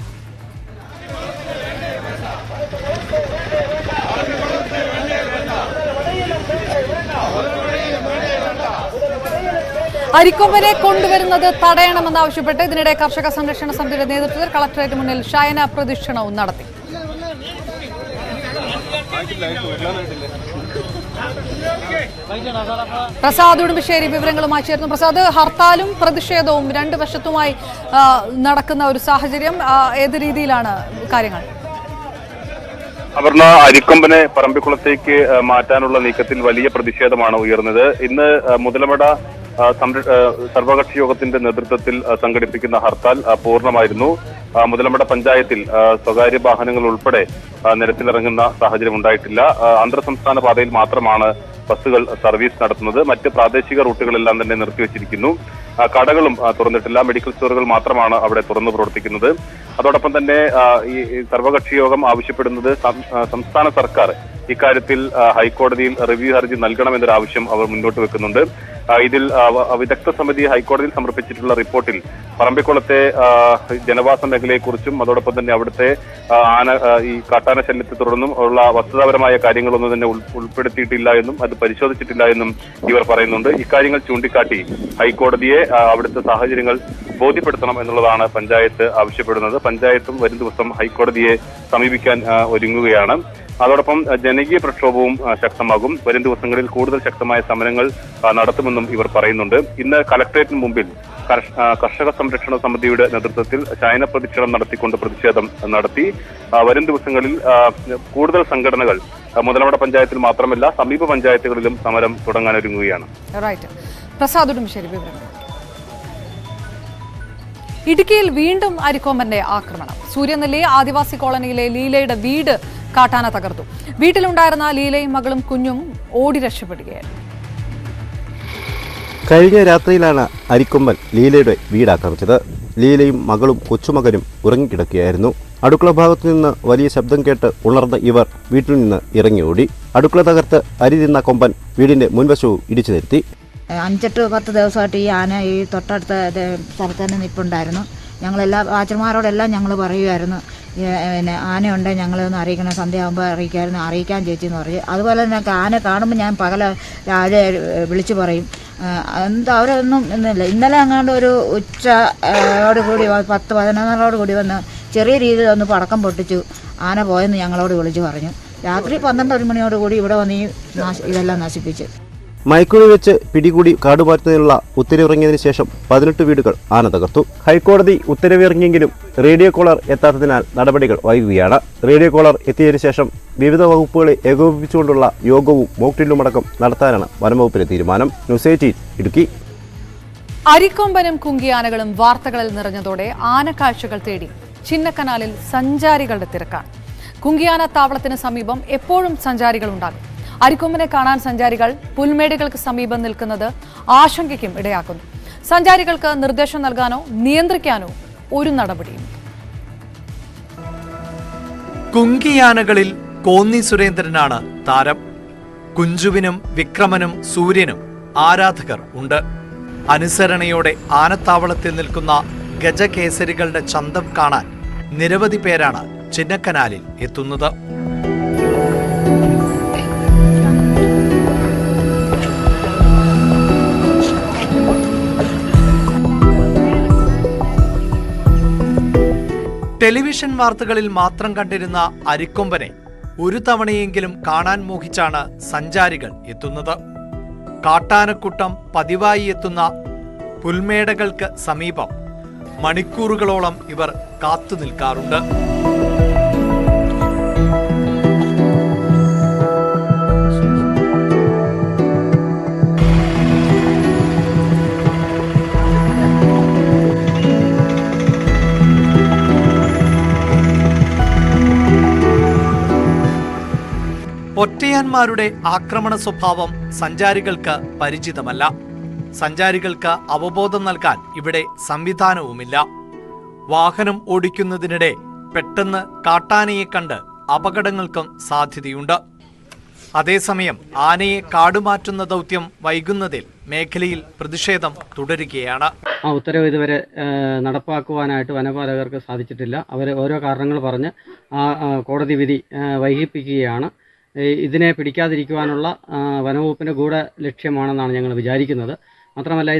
അരിക്കൊമ്പനെ കൊണ്ടുവരുന്നത് തടയണമെന്നാവശ്യപ്പെട്ട് ഇതിനിടെ കർഷക സംരക്ഷണ സമിതിയുടെ നേതൃത്വത്തിൽ കളക്ടറേറ്റ് മുന്നിൽ ശയന പ്രദക്ഷിണവും നടത്തി. പ്രസാദ് ഉടുമ്പശ്ശേരി വിവരങ്ങളുമായി ചേർന്നു. പ്രസാദ്, ഹർത്താലും പ്രതിഷേധവും രണ്ട് വശത്തുമായി നടക്കുന്ന ഒരു സാഹചര്യം, ഏത് രീതിയിലാണ് കാര്യങ്ങൾ? അപർണ, അരിക്കൊമ്പനെ പറമ്പിക്കുളത്തേക്ക് മാറ്റാനുള്ള നീക്കത്തിൽ വലിയ പ്രതിഷേധമാണ് ഉയർന്നത്. ഇന്ന് മുതലമട സർവകക്ഷി യോഗത്തിന്റെ നേതൃത്വത്തിൽ സംഘടിപ്പിക്കുന്ന ഹർത്താൽ പൂർണ്ണമായിരുന്നു. മുതലമട പഞ്ചായത്തിൽ സ്വകാര്യ വാഹനങ്ങൾ ഉൾപ്പെടെ നിരത്തിലിറങ്ങുന്ന സാഹചര്യം ഉണ്ടായിട്ടില്ല. അന്തർ സംസ്ഥാന പാതയിൽ മാത്രമാണ് ബസ്സുകൾ സർവീസ് നടത്തുന്നത്. മറ്റ് പ്രാദേശിക റൂട്ടുകളെല്ലാം തന്നെ നിർത്തിവെച്ചിരിക്കുന്നു. കടകളും തുറന്നിട്ടില്ല. മെഡിക്കൽ സ്റ്റോറുകൾ മാത്രമാണ് അവിടെ തുറന്നു പ്രവർത്തിക്കുന്നത്. അതോടൊപ്പം തന്നെ ഈ സർവകക്ഷി യോഗം ആവശ്യപ്പെടുന്നത് സംസ്ഥാന സർക്കാർ ഇക്കാര്യത്തിൽ ഹൈക്കോടതിയിൽ റിവ്യൂ ഹർജി നൽകണമെന്നൊരു ആവശ്യം അവർ മുന്നോട്ട് വെക്കുന്നുണ്ട്. ഇതിൽ വിദഗ്ധ സമിതി ഹൈക്കോടതിയിൽ സമർപ്പിച്ചിട്ടുള്ള റിപ്പോർട്ടിൽ പറമ്പിക്കുളത്തെ ജനവാസ മേഖലയെക്കുറിച്ചും അതോടൊപ്പം തന്നെ അവിടുത്തെ ഈ കാട്ടാന ശല്യത്തെ തുടർന്നും ഉള്ള വസ്തുതാപരമായ കാര്യങ്ങളൊന്നും തന്നെ ഉൾപ്പെടുത്തിയിട്ടില്ല എന്നും അത് പരിശോധിച്ചിട്ടില്ല എന്നും ഇവർ പറയുന്നുണ്ട്. ഇക്കാര്യങ്ങൾ ചൂണ്ടിക്കാട്ടി ഹൈക്കോടതിയെ അവിടുത്തെ സാഹചര്യങ്ങൾ ബോധ്യപ്പെടുത്തണം എന്നുള്ളതാണ് പഞ്ചായത്ത് ആവശ്യപ്പെടുന്നത്. പഞ്ചായത്തും വരും ദിവസം ഹൈക്കോടതിയെ സമീപിക്കാൻ ഒരുങ്ങുകയാണ്. അതോടൊപ്പം ജനകീയ പ്രക്ഷോഭവും ശക്തമാകും. വരും ദിവസങ്ങളിൽ കൂടുതൽ ശക്തമായ സമരങ്ങൾ നടത്തുമെന്നും ഇവർ പറയുന്നുണ്ട്. ഇന്ന് കലക്ടറേറ്റിന് മുമ്പിൽ കർഷക സംരക്ഷണ സമിതിയുടെ നേതൃത്വത്തിൽ ശയന പ്രദക്ഷിണം നടത്തിക്കൊണ്ട് പ്രതിഷേധം നടത്തി. വരും ദിവസങ്ങളിൽ കൂടുതൽ സംഘടനകൾ മുതലമട പഞ്ചായത്തിൽ മാത്രമല്ല സമീപ പഞ്ചായത്തുകളിലും സമരം തുടങ്ങാനൊരുങ്ങുകയാണ്. ഇടുക്കിയിൽ വീണ്ടും അരിക്കൊമ്പന്റെ ആക്രമണം. സൂര്യനെല്ലി ആദിവാസി കോളനിയിലെ ലീലയുടെ വീട് കാട്ടാന തകർത്തു. വീട്ടിലുണ്ടായിരുന്ന ലീലയും മകളും കുഞ്ഞും ഓടി രക്ഷപ്പെടുകയായിരുന്നു. കഴിഞ്ഞ രാത്രിയിലാണ് അരിക്കൊമ്പൻ ലീലയുടെ വീട് ആക്രമിച്ചത്. ലീലയും മകളും കൊച്ചുമകനും ഉറങ്ങിക്കിടക്കുകയായിരുന്നു. അടുക്കള ഭാഗത്തു നിന്ന് വലിയ ശബ്ദം കേട്ട് ഉണർന്ന ഇവർ വീട്ടിൽ നിന്ന് ഇറങ്ങി ഓടി. അടുക്കള തകർത്ത് അരി തിന്ന കൊമ്പൻ വീടിന്റെ മുൻവശവും ഇടിച്ചു നിരത്തി. 5-10 ദിവസമായിട്ട് ഈ ആന ഈ തൊട്ടടുത്ത സ്ഥലത്ത് തന്നെ നിൽപ്പുണ്ടായിരുന്നു. ഞങ്ങളെല്ലാ വാച്ചർമാരോടെല്ലാം ഞങ്ങൾ പറയുമായിരുന്നു, പിന്നെ ആനയുണ്ട് ഞങ്ങളൊന്ന് അറിയിക്കണം, സന്ധ്യയാകുമ്പോൾ അറിയിക്കാൻ ചേച്ചിയെന്ന് പറയും. അതുപോലെ തന്നെ ആന കാണുമ്പോൾ ഞാൻ രാവിലെ വിളിച്ചു പറയും. എന്താ അവരൊന്നും ഇന്നില്ല. ഇന്നലെ അങ്ങാണ്ട് ഒരു ഉച്ചയോട് കൂടി 10-11 കൂടി വന്ന് ചെറിയ രീതിയിൽ ഒന്ന് പടക്കം പൊട്ടിച്ചു ആന പോയെന്ന് ഞങ്ങളോട് വിളിച്ചു പറഞ്ഞു. രാത്രി 12-1 മണിയോടുകൂടി ഇവിടെ വന്ന് ഇതെല്ലാം നശിപ്പിച്ചു. മൈക്കൂരി വെച്ച് പിടികൂടി കാടുമാറ്റുന്നതിനുള്ള ഉത്തരവിറങ്ങിയതിനു ശേഷം 18 വീടുകൾ ആന തകർത്തു. ഹൈക്കോടതി ഉത്തരവിറങ്ങിയെങ്കിലും റേഡിയോ കോളർ എത്താത്തതിനാൽ നടപടികൾ വൈകുകയാണ്. റേഡിയോ കോളർ എത്തിയതിനു ശേഷം വിവിധ വകുപ്പുകളെ ഏകോപിപ്പിച്ചുകൊണ്ടുള്ള യോഗവും മോക്ഡ്രില്ലുമടക്കം നടത്താനാണ് വനംവകുപ്പിന്റെ തീരുമാനം. ന്യൂസ് 18 ഇടുക്കി. അരിക്കൊമ്പനും കുങ്കിയാനകളും വാർത്തകളിൽ നിറഞ്ഞതോടെ ആനക്കാഴ്ചകൾ തേടി ചിന്നക്കനാലിൽ സഞ്ചാരികളുടെ തിരക്കാണ്. കുങ്കിയാന താവളത്തിന് സമീപം എപ്പോഴും സഞ്ചാരികൾ ഉണ്ടാകും. അരിക്കൊമ്പനെ കാണാൻ സഞ്ചാരികൾ പുൽമേടുകൾക്ക് സമീപം നിൽക്കുന്നത് ആശങ്കയ്ക്കും ഇടയാക്കുന്നു. സഞ്ചാരികൾക്ക് നിർദ്ദേശം നൽകാനോ നിയന്ത്രിക്കാനോ ഒരു നടപടിയും. കുങ്കിയാനകളിൽ കോന്നി സുരേന്ദ്രനാണ് താരം. കുഞ്ചുവിനും വിക്രമനും സൂര്യനും ആരാധകർ ഉണ്ട്. അനുസരണയോടെ ആനത്താവളത്തിൽ നിൽക്കുന്ന ഗജകേസരികളുടെ ചന്തം കാണാൻ നിരവധി പേരാണ് ചിന്നക്കനാലിൽ എത്തുന്നത്. ടെലിവിഷൻ വാർത്തകളിൽ മാത്രം കണ്ടിരുന്ന അരിക്കൊമ്പനെ ഒരു തവണയെങ്കിലും കാണാൻ മോഹിച്ചാണ് സഞ്ചാരികൾ എത്തുന്നത്. കാട്ടാനക്കൂട്ടം പതിവായി എത്തുന്ന പുൽമേടകൾക്ക് സമീപം മണിക്കൂറുകളോളം ഇവർ കാത്തു നിൽക്കാറുണ്ട്. ഒറ്റയാന്മാരുടെ ആക്രമണ സ്വഭാവം സഞ്ചാരികൾക്ക് പരിചിതമല്ല. സഞ്ചാരികൾക്ക് അവബോധം നൽകാൻ ഇവിടെ സംവിധാനവുമില്ല. വാഹനം ഓടിക്കുന്നതിനിടെ പെട്ടെന്ന് കാട്ടാനയെ കണ്ട് അപകടങ്ങൾക്കും സാധ്യതയുണ്ട്. അതേസമയം ആനയെ കാടുമാറ്റുന്ന ദൗത്യം വൈകുന്നതിൽ മേഖലയിൽ പ്രതിഷേധം തുടരുകയാണ്. ആ ഉത്തരവ് ഇതുവരെ നടപ്പാക്കുവാനായിട്ട് വനപാലകർക്ക് സാധിച്ചിട്ടില്ല. അവർ ഓരോ കാരണങ്ങൾ പറഞ്ഞ് ആ കോടതി വിധി വൈകിപ്പിക്കുകയാണ്. ഇതിനെ പിടിക്കാതിരിക്കുവാനുള്ള വനവകുപ്പിൻ്റെ ഗൂഢ ലക്ഷ്യമാണെന്നാണ് ഞങ്ങൾ വിചാരിക്കുന്നത്. മാത്രമല്ല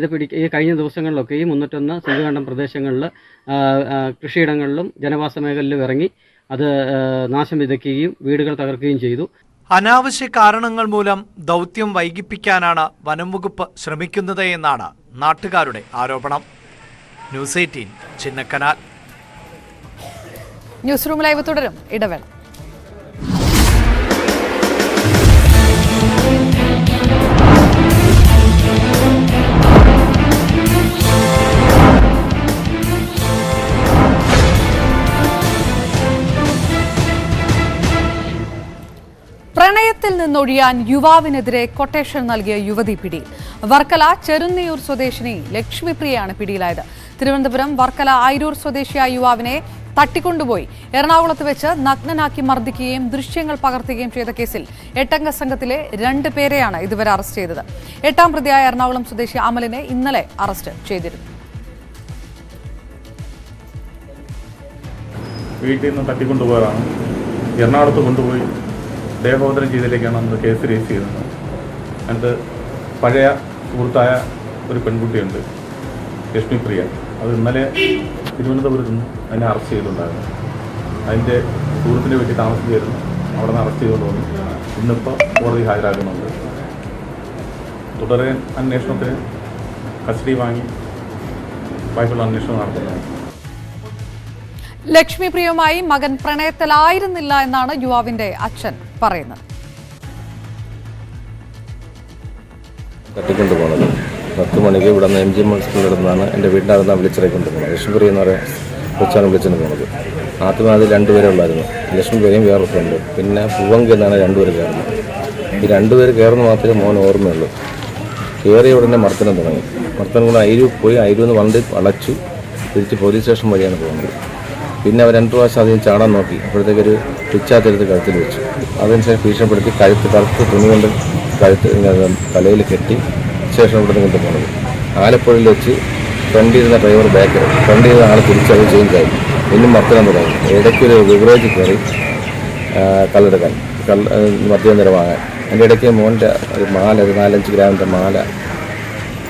ഈ കഴിഞ്ഞ ദിവസങ്ങളിലൊക്കെ ഈ 301 സിംഗകണ്ഠം പ്രദേശങ്ങളിൽ കൃഷിയിടങ്ങളിലും ജനവാസ മേഖലയിലും ഇറങ്ങി അത് നാശം വിതയ്ക്കുകയും വീടുകൾ തകർക്കുകയും ചെയ്തു. അനാവശ്യ കാരണങ്ങൾ മൂലം ദൗത്യം വൈകിപ്പിക്കാനാണ് വനംവകുപ്പ് ശ്രമിക്കുന്നത് എന്നാണ് നാട്ടുകാരുടെ ആരോപണം. News 18 Chinnakanal. News room live തുടരും. ഇടവേള. പ്രണയത്തിൽ നിന്നൊഴിയാൻ യുവാവിനെതിരെ കൊട്ടേഷൻ നൽകിയ യുവതി പിടിയിൽ. വർക്കല ചെറുന്നിയൂർ സ്വദേശിനി ലക്ഷ്മിപ്രിയയാണ് പിടിയിലായത്. തിരുവനന്തപുരം വർക്കല ഐരൂർ സ്വദേശിയായ യുവാവിനെ തട്ടിക്കൊണ്ടുപോയി എറണാകുളത്ത് വെച്ച് നഗ്നനാക്കി മർദ്ദിക്കുകയും ദൃശ്യങ്ങൾ പകർത്തുകയും ചെയ്ത കേസിൽ 8 സംഘത്തിലെ 2 പേരെയാണ് ഇതുവരെ അറസ്റ്റ് ചെയ്തത്. 8ാം പ്രതിയായ എറണാകുളം സ്വദേശി അമലിനെ ഇന്നലെ അറസ്റ്റ് ചെയ്തിരുന്നു. വീട്ടിൽ നിന്ന് തട്ടിക്കൊണ്ടുപോയതാണ്. എറണാകുളത്ത് കൊണ്ടുപോയി ദേഹോദരം ചെയ്തതിലേക്കാണ് നമ്മൾ കേസ് രജിസ്റ്റർ ചെയ്തത്. അതിനകത്ത് പഴയ സുഹൃത്തായ ഒരു പെൺകുട്ടിയുണ്ട്, ലക്ഷ്മിപ്രിയ. അത് ഇന്നലെ തിരുവനന്തപുരത്ത് നിന്ന് അതിനെ അറസ്റ്റ് ചെയ്തിട്ടുണ്ടായിരുന്നു. അതിൻ്റെ സുഹൃത്തിൻ്റെ വീട്ടിൽ താമസിച്ചായിരുന്നു. അവിടെ നിന്ന് അറസ്റ്റ് ചെയ്തുകൊണ്ട് വന്നു. ഇന്നിപ്പോൾ കോടതി ഹാജരാക്കുന്നുണ്ട്. തുടരെ അന്വേഷണത്തിന് കസ്റ്റഡി വാങ്ങി ബാക്കിയുള്ള അന്വേഷണം നടത്തുന്നത്. ലക്ഷ്മിപ്രിയയുമായി മകൻ പ്രണയത്തിലായിരുന്നില്ല എന്നാണ് യുവാവിന്റെ അച്ഛൻ പറയുന്നത്. തട്ടിക്കൊണ്ടുപോകുന്നത് 10 മണിക്ക് ഇവിടെ നിന്ന് MG സ്കൂളിൽ നിന്നാണ് എൻ്റെ വീടിൻ്റെ അകത്താണ് വിളിച്ചിറക്കൊണ്ട് പോകുന്നത്. ലക്ഷ്മിപ്രിയ എന്ന് പറയുന്ന കൊച്ചാണ് വിളിച്ചിട്ട് പോകുന്നത്. ആദ്യം അതിൽ 2 പേരെ ഉള്ളായിരുന്നു. ലക്ഷ്മിപ്രിയയും വേറെ ഫ്രണ്ട്, പിന്നെ പൂവങ്കി എന്നാണ് 2 പേര് കയറുന്നത്. ഈ 2 പേര് കയറുന്ന മാത്രമേ മോൻ ഓർമ്മയുള്ളൂ. കയറിയ ഉടനെ മർദ്ദനം തുടങ്ങി. മർദ്ദനം കൊണ്ട് അയിരൂർ പോയി. അയിരൂന്ന് വണ്ടി വളച്ചു തിരിച്ച് പോലീസ് സ്റ്റേഷൻ വഴിയാണ് പോകുന്നത്. പിന്നെ അവർ 2 പ്രാവശ്യം അതിന് ചാടാൻ നോക്കി. അപ്പോഴത്തേക്കൊരു പിച്ചാത്തെടുത്ത് കഴുത്തിൽ വെച്ചു. അതിനുശേഷം ഭീഷണിപ്പെടുത്തി കറുത്ത തുണി കൊണ്ട് തലയിൽ കെട്ടി ശേഷം ഇവിടെ നിന്ന് കൊണ്ടുപോകുന്നത്. ആലപ്പുഴയിൽ വെച്ച് ഫ്രണ്ടിൽ ഇരുന്ന ഡ്രൈവർ ബാക്ക് ഫ്രണ്ടിൽ ഇരുന്ന ആൾ തിരിച്ചത് ചേഞ്ചായി ഇന്നും മർദ്ദനം തുടങ്ങി. ഇടയ്ക്കൊരു ബിവറേജ് കയറി കള്ളെടുക്കാൻ മദ്യനിര വാങ്ങാൻ. അതിൻ്റെ ഇടയ്ക്ക് മോൻ്റെ ഒരു മാല, ഒരു 4-5 ഗ്രാമിൻ്റെ മാല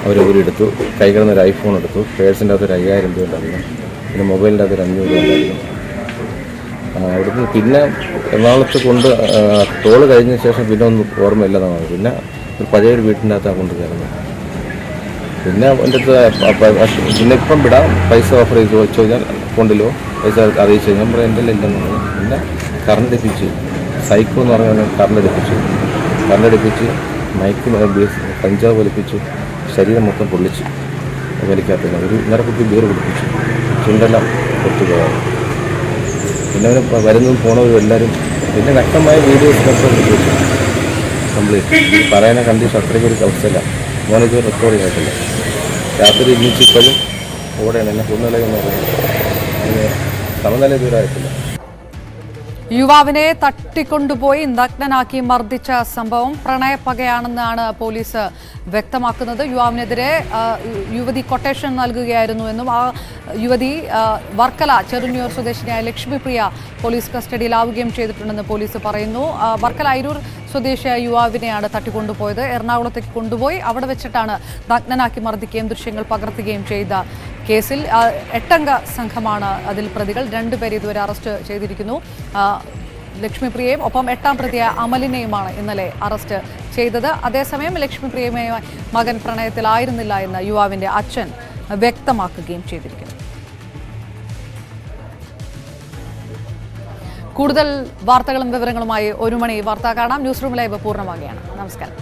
അവർ ഊരിയെടുത്തു. കൈ കിടന്നൊരു ഐഫോൺ എടുത്തു. പേഴ്സിൻ്റെ അകത്ത് ഒരു 5000 രൂപ ഉണ്ടായിരുന്നു. പിന്നെ മൊബൈലിൻ്റെ അകത്ത് ഒരു 500 രൂപ ഉണ്ടായിരുന്നു. അവിടുന്ന് പിന്നെ എറണാകുളത്ത് ടോള് കഴിഞ്ഞ ശേഷം പിന്നെ ഒന്നും ഓർമ്മയില്ലെന്നാണ്. പിന്നെ ഒരു പഴയൊരു വീട്ടിൻ്റെ അകത്താണ് കൊണ്ട് കയറുന്നത്. പിന്നെ എൻ്റെ അടുത്ത് പിന്നെ ഇപ്പം വിടാം, പൈസ ഓഫർ ചെയ്ത് ചോദിച്ചു കഴിഞ്ഞാൽ അക്കൗണ്ടിലോ പൈസ അറിയിച്ചു കഴിഞ്ഞാൽ നമ്മുടെ എൻ്റെ ഇല്ലെന്ന് പറഞ്ഞു. പിന്നെ കറണ്ട് അടിപ്പിച്ച് സൈക്കോ എന്ന് പറഞ്ഞാൽ കറണ്ട് അടിപ്പിച്ച് മയക്ക് കഞ്ചാവ് വലിപ്പിച്ചു. ശരീരം മൊത്തം പൊള്ളിച്ചു. വലിക്കാത്ത ഒരു കുപ്പി ബീർ കുടിപ്പിച്ചു. ചുണ്ടെല്ലാം പൊട്ടുപോയാണ്. പിന്നെ അവന് വരുന്നതും പോണവരും എല്ലാവരും പിന്നെ വ്യക്തമായ വീഡിയോസ് വെച്ചു കംപ്ലീറ്റ് പറയാനെ കണ്ടീഷൻ അത്രയ്ക്ക് ഒരു അവസ്ഥയില്ല. മോനിക്ക് റെക്കോർഡിങ് ആയിട്ടില്ല. രാത്രി ഇപ്പോഴും ഓടെയാണ് എന്നെ കുന്നലയെന്ന് പറയുന്നത്. സമനില ദൂരമായിട്ടില്ല. യുവാവിനെ തട്ടിക്കൊണ്ടുപോയി നഗ്നനാക്കി മർദ്ദിച്ച സംഭവം പ്രണയപ്പകയാണെന്നാണ് പോലീസ് വ്യക്തമാക്കുന്നത്. യുവാവിനെതിരെ യുവതി കൊട്ടേഷൻ നൽകുകയായിരുന്നു എന്നും ആ യുവതി വർക്കല ചെറുന്നൂർ സ്വദേശിനിയായ ലക്ഷ്മിപ്രിയ പോലീസ് കസ്റ്റഡിയിലാവുകയും ചെയ്തിട്ടുണ്ടെന്ന് പോലീസ് പറയുന്നു. വർക്കല അയിരൂർ സ്വദേശിയായ യുവാവിനെയാണ് തട്ടിക്കൊണ്ടുപോയത്. എറണാകുളത്തേക്ക് കൊണ്ടുപോയി അവിടെ വെച്ചിട്ടാണ് നഗ്നനാക്കി മർദ്ദിക്കുകയും ദൃശ്യങ്ങൾ പകർത്തുകയും ചെയ്ത കേസിൽ 8 സംഘമാണ് അതിൽ പ്രതികൾ. 2 പേരെ ഇതുവരെ അറസ്റ്റ് ചെയ്തിരിക്കുന്നു. ലക്ഷ്മിപ്രിയയും ഒപ്പം 8ാം പ്രതിയായ അമലിനെയുമാണ് ഇന്നലെ അറസ്റ്റ് ചെയ്തത്. അതേസമയം ലക്ഷ്മിപ്രിയയുമായി മകൻ പ്രണയത്തിലായിരുന്നില്ല എന്ന് യുവാവിന്റെ അച്ഛൻ വ്യക്തമാക്കുകയും ചെയ്തിരിക്കുന്നു. കൂടുതൽ വാർത്തകളും വിവരങ്ങളുമായി 1 മണി വാർത്ത കാണാം. ന്യൂസ് റൂം ലൈവ് പൂർണ്ണമാകുകയാണ്. നമസ്കാരം.